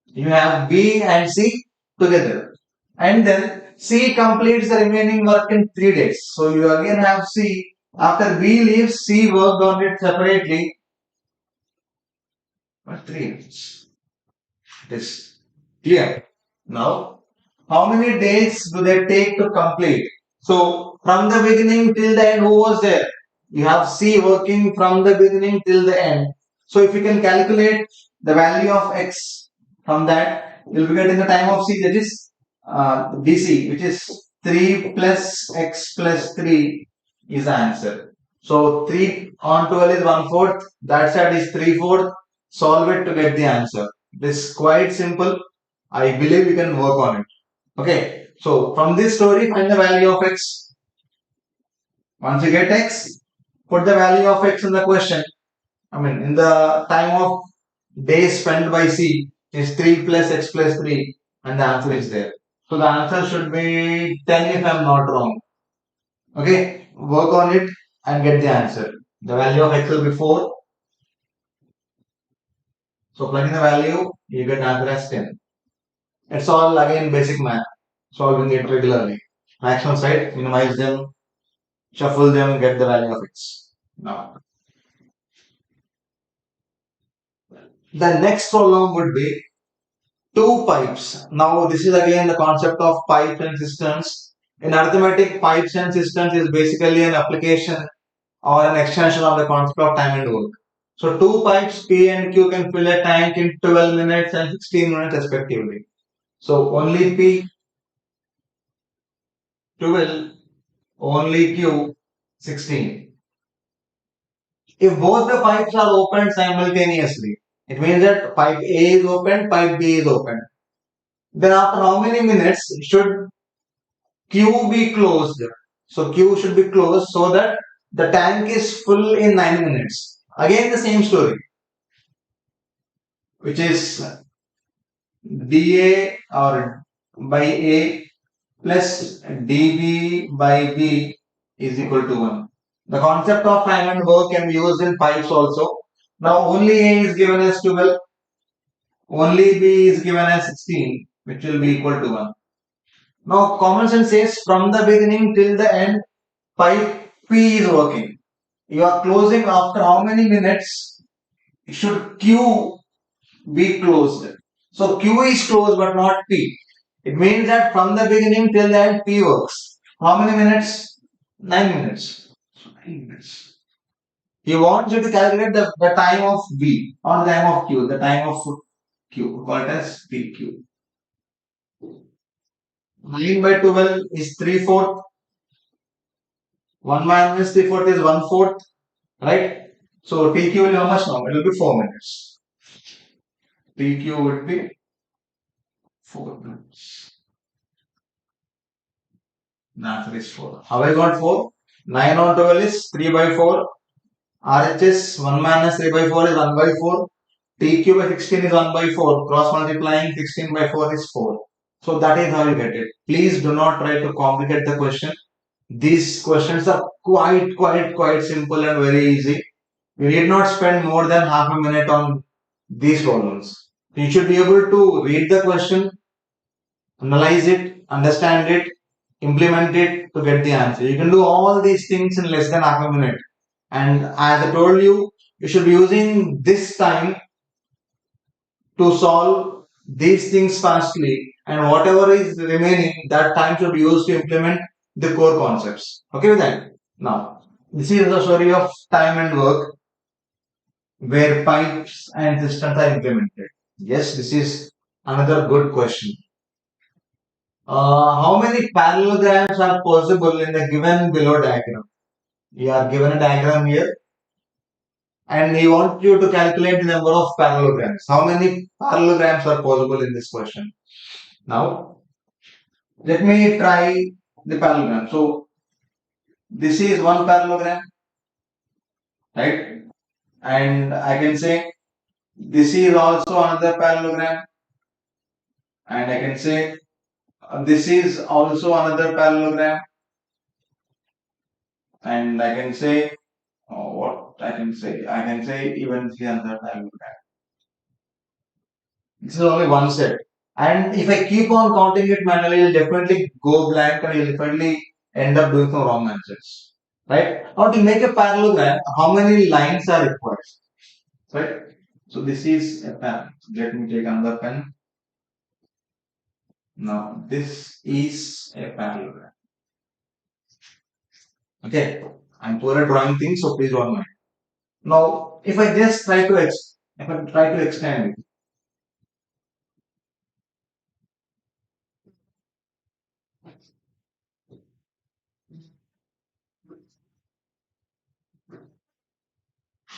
You have B and C together. And then C completes the remaining work in 3 days. So you again have C. After B leaves, C worked on it separately for 3 days. It is clear. Now, how many days do they take to complete? So, from the beginning till the end, who was there? You have C working from the beginning till the end. So, if you can calculate the value of X from that, you'll be getting the time of C, that is BC, which is 3 plus x plus 3 is the answer. So 3 on 12 is 1/4, that side is 3/4. Solve it to get the answer. This is quite simple. I believe you can work on it. Okay, so from this story, find the value of x. Once you get x, put the value of x in the question. I mean, in the time of days spent by C is 3 plus x plus 3, and the answer is there. So the answer should be 10 if I am not wrong. Okay, work on it and get the answer. The value of x will be 4. So plug in the value, you get answer as 10. It's all again basic math, solving it regularly. Maximum side, minimize them, shuffle them, get the value of x. Now, the next problem would be two pipes. Now, this is again the concept of pipes and cisterns. In arithmetic, pipes and cisterns is basically an application or an extension of the concept of time and work. So, two pipes P and Q can fill a tank in 12 minutes and 16 minutes respectively. So, only P 12, only Q 16. If both the pipes are opened simultaneously, it means that pipe A is open, pipe B is open. Then after how many minutes should Q be closed? So Q should be closed so that the tank is full in 9 minutes. Again the same story, which is dA or by A plus dB by B is equal to 1. The concept of time and work can be used in pipes also. Now only A is given as 12, only B is given as 16, which will be equal to 1. Now common sense says from the beginning till the end, pipe P is working. You are closing after how many minutes should Q be closed? So Q is closed but not P. It means that from the beginning till the end P works. How many minutes? 9 minutes. So 9 minutes. He wants you to calculate the time of B or the time of Q, the time of Q, called as PQ. 9 by 12 is 3/4. 1 minus 3/4 is 1/4. Right? So TQ will be how much now? It will be 4 minutes. TQ would be 4 minutes. The answer is 4. How I got 4? 9 on 12 is 3 by 4. RHS 1 minus 3 by 4 is 1 by 4. TQ by 16 is 1 by 4. Cross multiplying 16 by 4 is 4. So that is how you get it. Please do not try to complicate the question. These questions are quite simple and very easy. You need not spend more than half a minute on these problems. You should be able to read the question, analyze it, understand it, implement it to get the answer. You can do all these things in less than half a minute. And as I told you, you should be using this time to solve these things fastly, and whatever is remaining, that time should be used to implement the core concepts. Okay with that? Now, this is the story of time and work where pipes and systems are implemented. Yes, this is another good question. How many parallelograms are possible in the given below diagram? You are given a diagram here and he wants you to calculate the number of parallelograms. How many parallelograms are possible in this question? Now, let me try the parallelogram. So, this is one parallelogram, right? And I can say this is also another parallelogram, and I can say this is also another parallelogram, and I can say what I can say. I can say even this is another parallelogram. This is only one set. And if I keep on counting it manually, you'll definitely go blank and you'll definitely end up doing some wrong answers. Right? Now to make a parallelogram, how many lines are required? Right? So this is a pen. Let me take another pen. Now this is a parallelogram. Okay. I'm poor at drawing things, so please don't mind. Now, if I just try to extend it,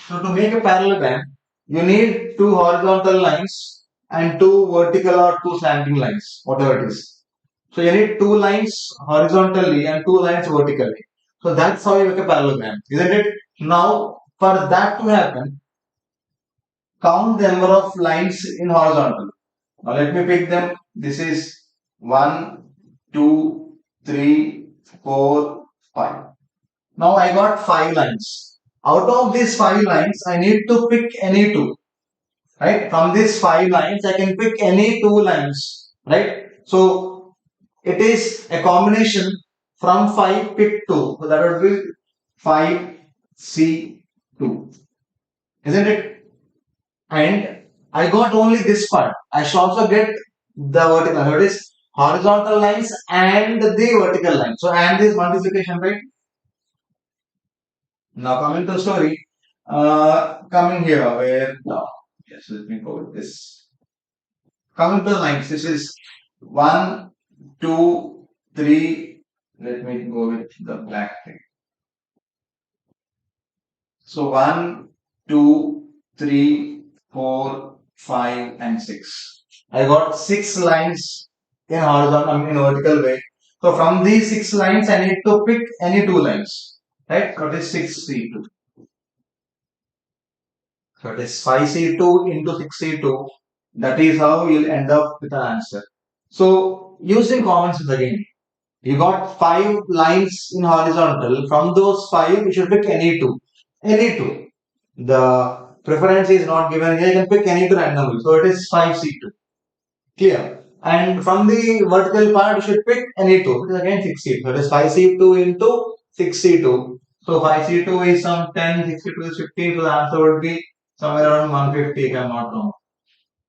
So to make a parallelogram, you need two horizontal lines and two vertical or two slanting lines, whatever it is. So you need two lines horizontally and two lines vertically. So that's how you make a parallelogram, isn't it? Now, for that to happen, count the number of lines in horizontal. Now let me pick them. This is 1, 2, 3, 4, 5. Now I got 5 lines. Out of these 5 lines, I need to pick any two. Right? From these 5 lines, I can pick any two lines. Right? So it is a combination from 5 pick 2. So that would be 5C2. Isn't it? And I got only this part. I should also get the vertical. That is horizontal lines and the vertical line. So and this multiplication, right? Now coming to story, coming here where yes, let me go with this. Coming to the lines, this is 1, 2, 3. Let me go with the black thing. So 1, 2, 3, 4, 5, and 6. I got 6 lines in horizontal, in vertical way. So from these 6 lines, I need to pick any two lines, right? So it is 6C2. So it is 5C2 into 6C2. That is how you'll end up with an answer. So using common sense again, you got 5 lines in horizontal. From those 5, you should pick any two. Any two. The preference is not given here. You can pick any two randomly. So it is 5C2. Clear. And from the vertical part, you should pick any two. It is again 6C2. So it is 5C2 into 6C2. So 5C2 is some 10, 6C2 is 15. So the answer would be somewhere around 150 if I am not wrong.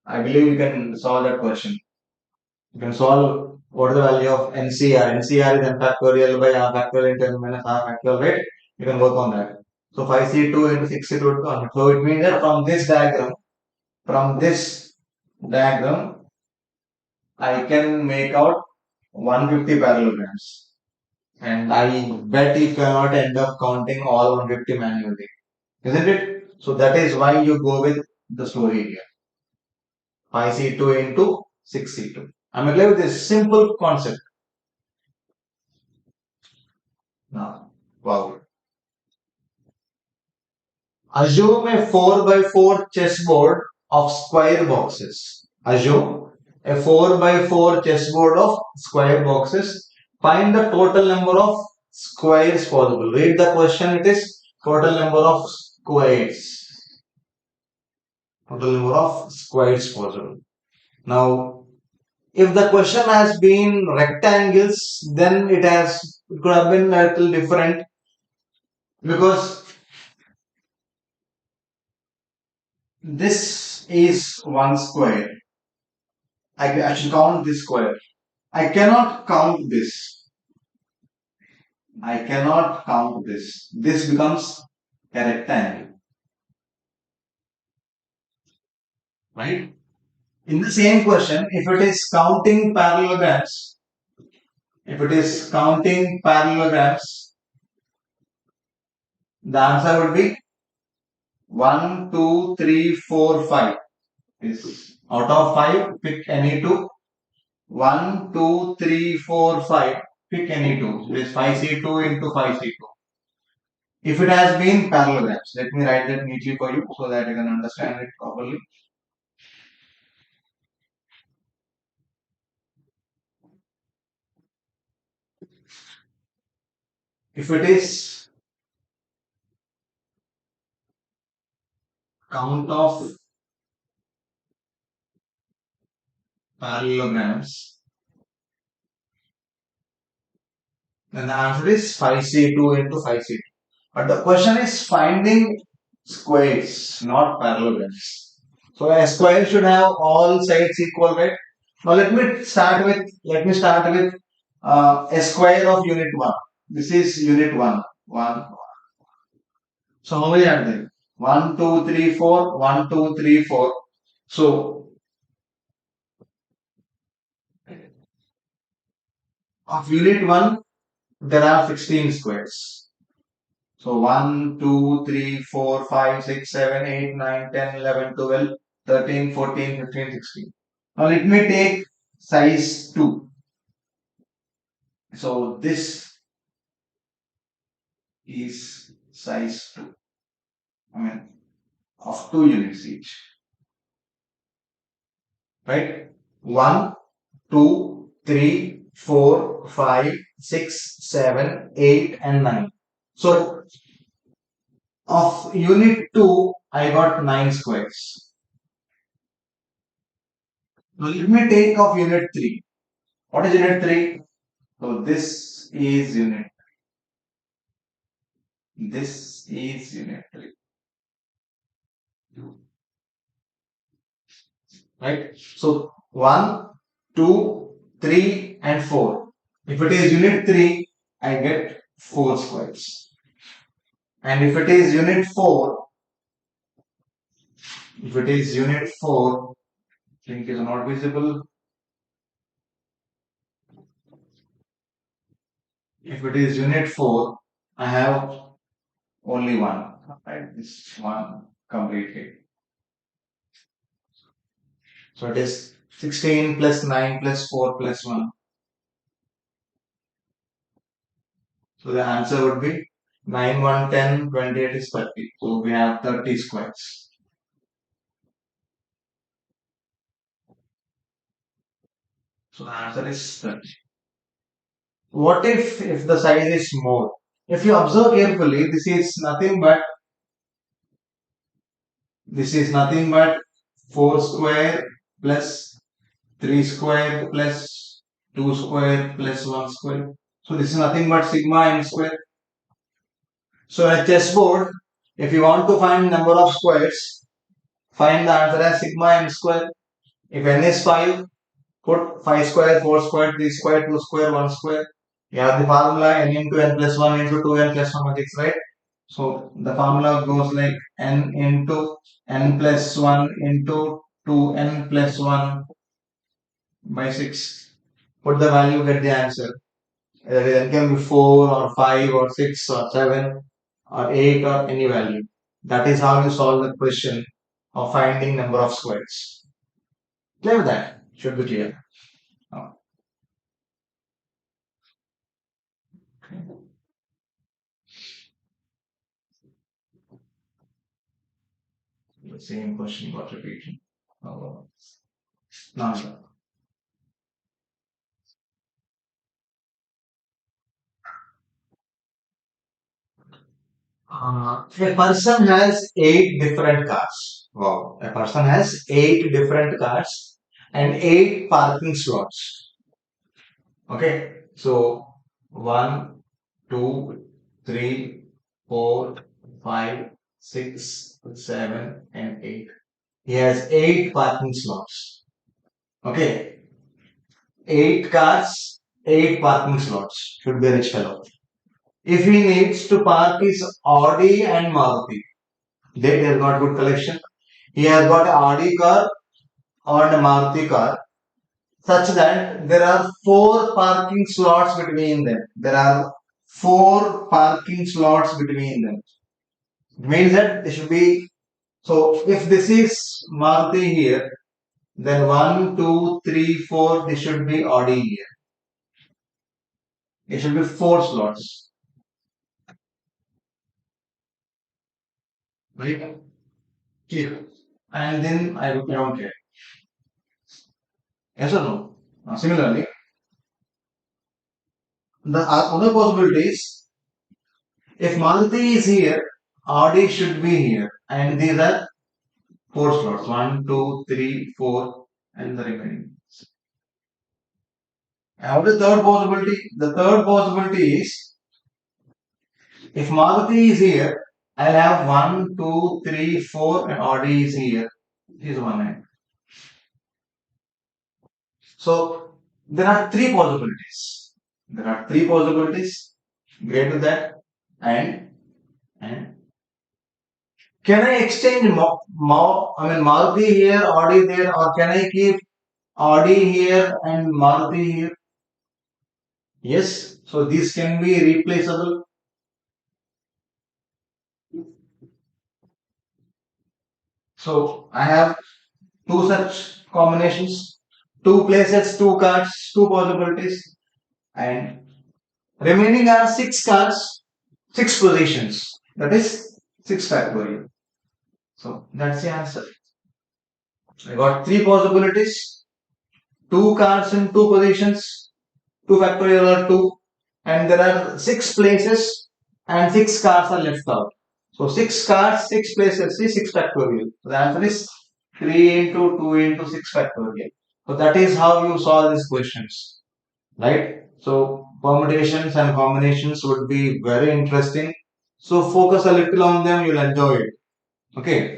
I believe you can solve that question. You can solve what is the value of NCR. NCR is n factorial by r factorial into n minus r factorial, right? You can work on that. So 5C2 into 6C2 would be 100. So it means that from this diagram, I can make out 150 parallelograms. And I bet you cannot end up counting all 150 manually. Isn't it? So that is why you go with the story here. 5C2 into 6C2. I'm in love with this simple concept. Now, wow. Assume a 4 by 4 chessboard of square boxes. Assume a 4 by 4 chessboard of square boxes. Find the total number of squares possible. Read the question. It is total number of squares. Total number of squares possible. Now, if the question has been rectangles, then it could have been a little different because this is one square. I should count this square. I cannot count this. I cannot count this. This becomes a rectangle. Right? In the same question, if it is counting parallelograms, the answer would be 1, 2, 3, 4, 5. Is out of 5, pick any two. 1, 2, 3, 4, 5. Pick any two. So it is 5C2 into 5C2. If it has been parallelograms, let me write that neatly for you so that you can understand it properly. If it is count of parallelograms, then the answer is 5C2 into 5C2. But the question is finding squares, not parallelograms. So a square should have all sides equal, right? Now let me start with a square of unit 1. This is unit 1. 1. So how many are there? 1, 2, 3, 4. 1, 2, 3, 4. So of unit 1, there are 16 squares. So 1, 2, 3, 4, 5, 6, 7, 8, 9, 10, 11, 12, 13, 14, 15, 16. Now let me take size 2. So this is size 2. I mean, of 2 units each. Right? 1, 2, 3, 4, 5, 6, 7, 8, and 9. So of unit 2, I got 9 squares. Now let me take of unit 3. What is unit 3? So this is unit. This is unit 3. Right? So 1, 2, 3, and 4. If it is unit 3, I get 4 squares. And if it is unit 4, link is not visible. If it is unit 4, I have only one. Right? This one completely. So it is 16 plus 9 plus 4 plus 1. So the answer would be 9, 1, 10, 28 is 30. So we have 30 squares. So the answer is 30. What if the size is more? If you observe carefully, this is nothing but 4 square plus 3 square plus 2 square plus 1 square. So this is nothing but sigma n square. So in a chessboard, if you want to find number of squares, find the answer as sigma n square. If n is 5, put 5 square, 4 square, 3 square, 2 square, 1 square. You have the formula n into n plus 1 into 2n plus 1 matrix, right? So the formula goes like n into n plus 1 into 2n plus 1 by 6. Put the value, get the answer. It can be 4 or 5 or 6 or 7 or 8 or any value. That is how you solve the question of finding number of squares. Clear with that? Should be clear. Oh, okay. The same question got repeated. Oh, now, a person has 8 different cars. Wow. A person has 8 different cars and 8 parking slots. Okay. So 1, 2, 3, 4, 5, 6, 7, and 8. He has 8 parking slots. Okay. 8 cars, 8 parking slots. Should be a rich fellow. If he needs to park his Audi and Maruti, they have got good collection. He has got an Audi car or a Maruti car, such that there are 4 parking slots between them. There are 4 parking slots between them. It means that there should be. So if this is Maruti here, then 1, 2, 3, 4. This should be Audi here. It should be 4 slots. Right? Clear. And then I don't care. Yes or no? Similarly, the other possibility is if Maruti is here, Audi should be here, and these are 4 slots 1, 2, 3, 4, and the remaining. And what is the third possibility? The third possibility is if Maruti is here, I'll have 1, 2, 3, 4, and Audi is here. This is one end. So there are 3 possibilities. There are 3 possibilities. Greater that and can I exchange Maruti here, Audi there, or can I keep Audi here and Maruti here? Yes. So these can be replaceable. So I have two such combinations, two places, two cards, two possibilities, and remaining are six cards, six positions. That is 6 factorial. So that's the answer. I got three possibilities, two cards in two positions, 2 factorial are 2, and there are 6 places and 6 cards are left out. So 6 cards, 6 places is 6 factorial. So the answer is 3 into 2 into 6 factorial. So that is how you solve these questions, right? So permutations and combinations would be very interesting. So focus a little on them, you'll enjoy it. Okay.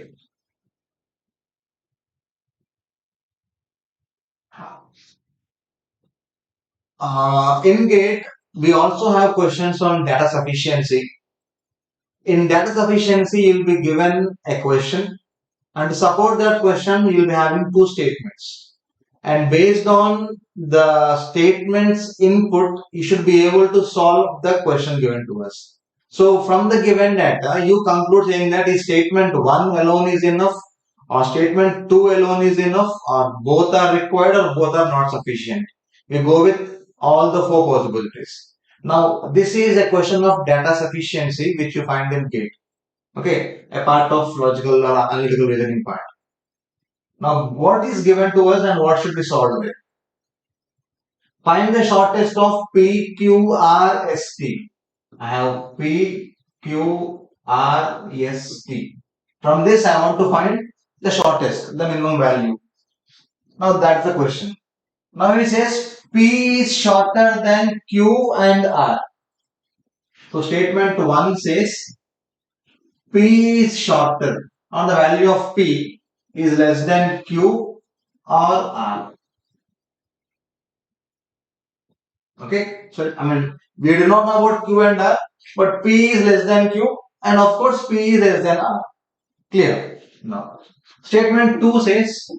In GATE, we also have questions on data sufficiency. In data sufficiency, you'll be given a question, and to support that question, you'll be having two statements. And based on the statements input, you should be able to solve the question given to us. So from the given data, you conclude saying that is statement 1 alone is enough, or statement 2 alone is enough, or both are required, or both are not sufficient. We go with all the four possibilities. Now, this is a question of data sufficiency which you find in GATE. Okay, a part of logical or analytical reasoning part. Now, what is given to us and what should be solved with? Find the shortest of P, Q, R, S, T. I have P, Q, R, S, T. From this, I want to find the shortest, the minimum value. Now, that's the question. Now, it says P is shorter than Q and R. So, statement 1 says P is shorter, or the value of P is less than Q or R. Okay, so I mean we do not know about Q and R, but P is less than Q, and of course P is less than R. Clear? Now, statement 2 says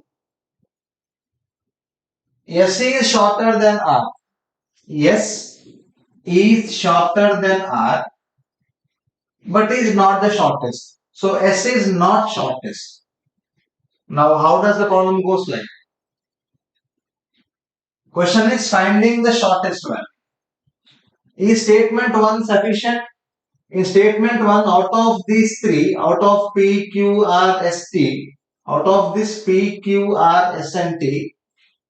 S is shorter than R. S is shorter than R, but is not the shortest. So S is not shortest. Now, how does the problem goes like? Question is finding the shortest one. Is statement 1 sufficient? In statement 1, out of these three, out of P, Q, R, S, T, out of this P, Q, R, S, and T,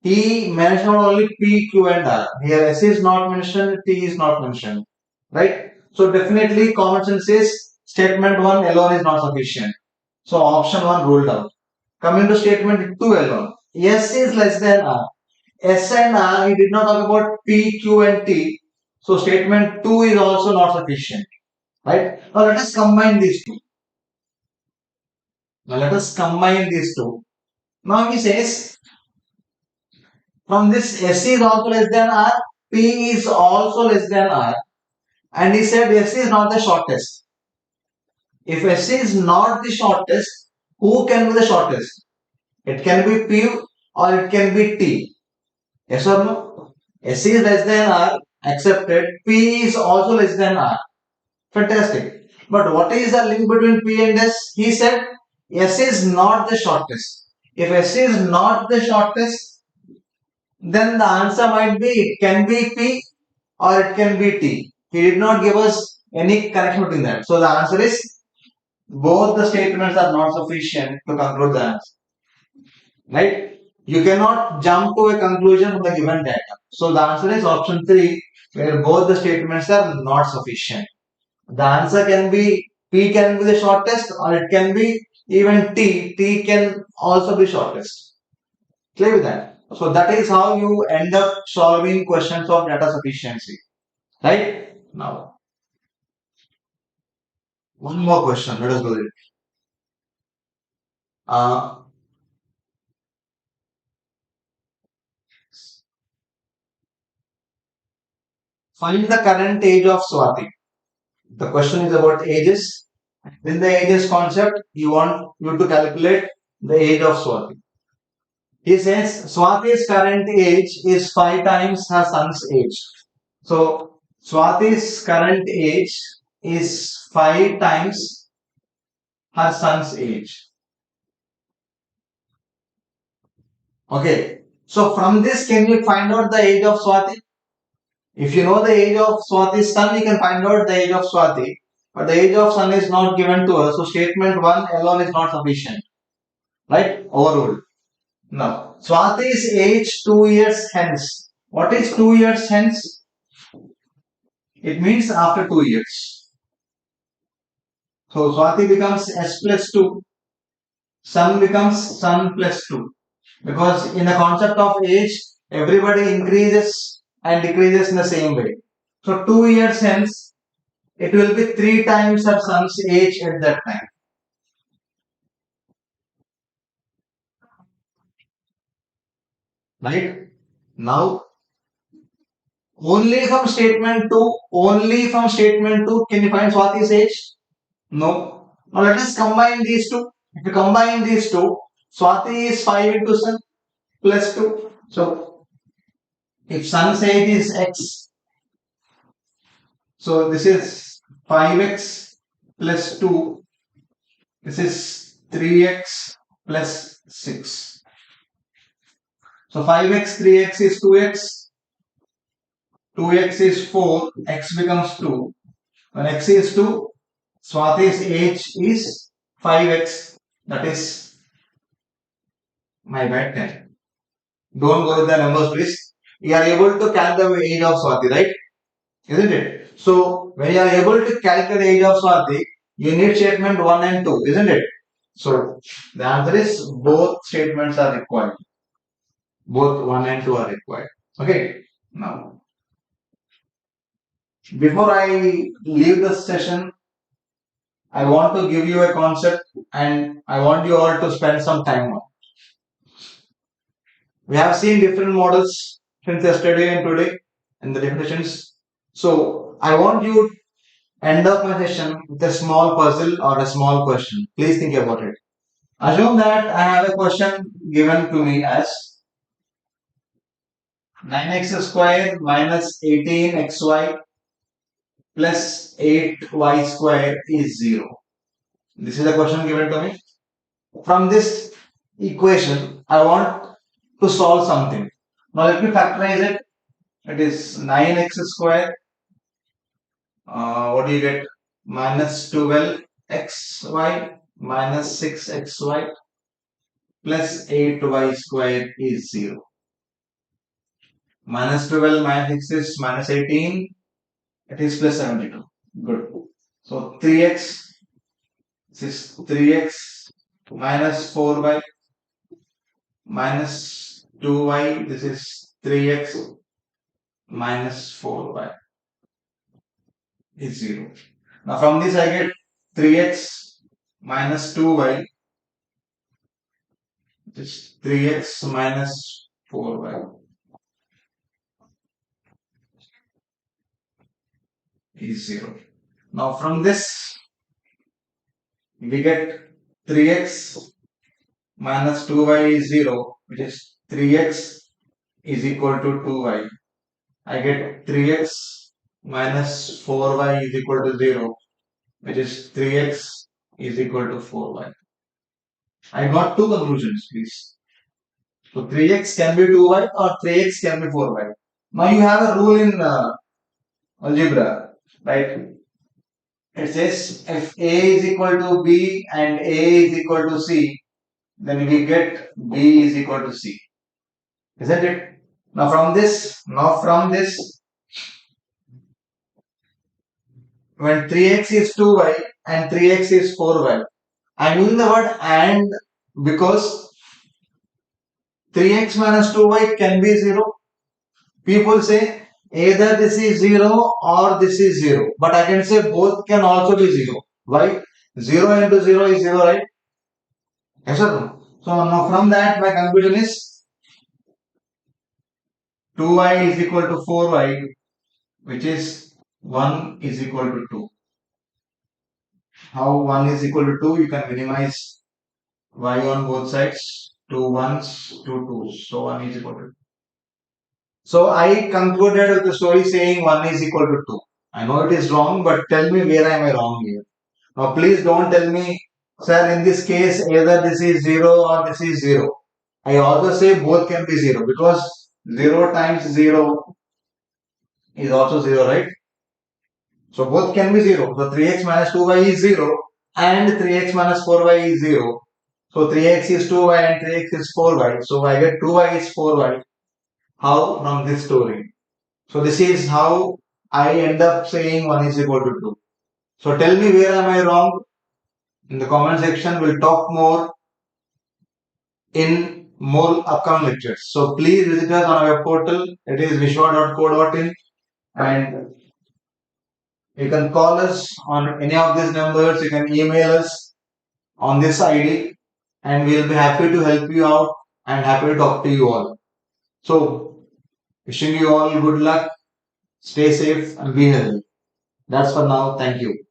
he mentioned only P, Q, and R. Here S is not mentioned, T is not mentioned. Right? So definitely common sense says statement 1 alone is not sufficient. So option 1 ruled out. Coming to statement 2 alone. S is less than R. S and R, he did not talk about P, Q, and T. So statement 2 is also not sufficient. Right? Now let us combine these two. Now he says from this S is also less than R, P is also less than R, and he said S is not the shortest. If S is not the shortest, who can be the shortest? It can be P or it can be T. Yes or no? S is less than R, accepted. P is also less than R. Fantastic. But what is the link between P and S? He said S is not the shortest. If S is not the shortest, then the answer might be it can be P or it can be T. He did not give us any connection between that. So the answer is both the statements are not sufficient to conclude the answer. Right? You cannot jump to a conclusion from the given data. So the answer is option 3, where both the statements are not sufficient. The answer can be P can be the shortest or it can be even T. T can also be shortest. Clear with that? So that is how you end up solving questions of data sufficiency. Right? Now, one more question. Let us go there. Uh, Find the current age of Swati. The question is about ages. In the ages concept, you want you to calculate the age of Swati. He says Swati's current age is 5 times her son's age. So Swati's current age is 5 times her son's age. Okay. So from this, can you find out the age of Swati? If you know the age of Swati's son, you can find out the age of Swati. But the age of son is not given to us. So statement 1 alone is not sufficient. Right? Overruled. Now, Swati's age 2 years hence. What is 2 years hence? It means after 2 years. So Swati becomes S plus 2. Son becomes son plus 2. Because in the concept of age, everybody increases and decreases in the same way. So 2 years hence, it will be 3 times her son's age at that time. Right? Now, only from statement 2 can you find Swati's age? No. Now let us combine these two. If you combine these two, Swati is 5 into son plus 2. So if son's age is x, so this is 5x plus 2. This is 3x plus 6. So 5x, 3x is 2x. 2x is 4. X becomes 2. When x is 2, Swati's age is 5x. That is my bad 10. Don't go with the numbers, please. You are able to calculate the age of Swati, right? Isn't it? So, when you are able to calculate the age of Swati, you need statement 1 and 2, isn't it? So, the answer is both statements are required. Both 1 and 2 are required. Okay. Now, before I leave the session, I want to give you a concept and I want you all to spend some time on. We have seen different models since yesterday and today and the definitions. So I want you to end up my session with a small puzzle or a small question. Please think about it. Assume that I have a question given to me as 9x square minus 18xy plus 8y square is 0. This is a question given to me. From this equation, I want to solve something. Now let me factorize it. It is 9x square. What do you get? Minus 12xy minus 6xy plus 8y square is 0. Minus 12 minus 6 is minus 18. It is plus 72. Good. So 3x. This is 3x minus 4y minus 2y. This is 3x minus 4y is 0. Now from this I get 3x minus 2y. This 3x minus 4y is 0. Now from this we get 3x minus 2y is 0, which is 3x is equal to 2y. I get 3x minus 4y is equal to 0, which is 3x is equal to 4y. I got two conclusions, please. So 3x can be 2y or 3x can be 4y. Now you have a rule in algebra, right? It says if A is equal to B and A is equal to C, then we get B is equal to C. Isn't it? Now from this, when 3x is 2y and 3x is 4y, I'm using the word and because 3x minus 2y can be 0. People say either this is 0 or this is 0. But I can say both can also be 0. Why? 0 into 0 is 0, right? Yes or no? So now from that my conclusion is 2y is equal to 4y, which is 1 is equal to 2. How 1 is equal to 2? You can minimize y on both sides. 2 ones, 2 twos. So 1 is equal to 2. So I concluded with the story saying 1 is equal to 2. I know it is wrong, but tell me where am I wrong here. Now please don't tell me, sir, in this case either this is 0 or this is 0. I also say both can be 0 because 0 times 0 is also 0, right? So both can be 0. So 3x minus 2y is 0 and 3x minus 4y is 0. So 3x is 2y and 3x is 4y. So I get 2y is 4y. How? From this story. So this is how I end up saying 1 is equal to 2. So tell me where am I wrong? In the comment section, we'll talk more in more upcoming lectures. So please visit us on our portal. It is vishwa.co.in and you can call us on any of these numbers. You can email us on this ID and we'll be happy to help you out and happy to talk to you all. So wishing you all good luck, stay safe and be healthy. That's for now. Thank you.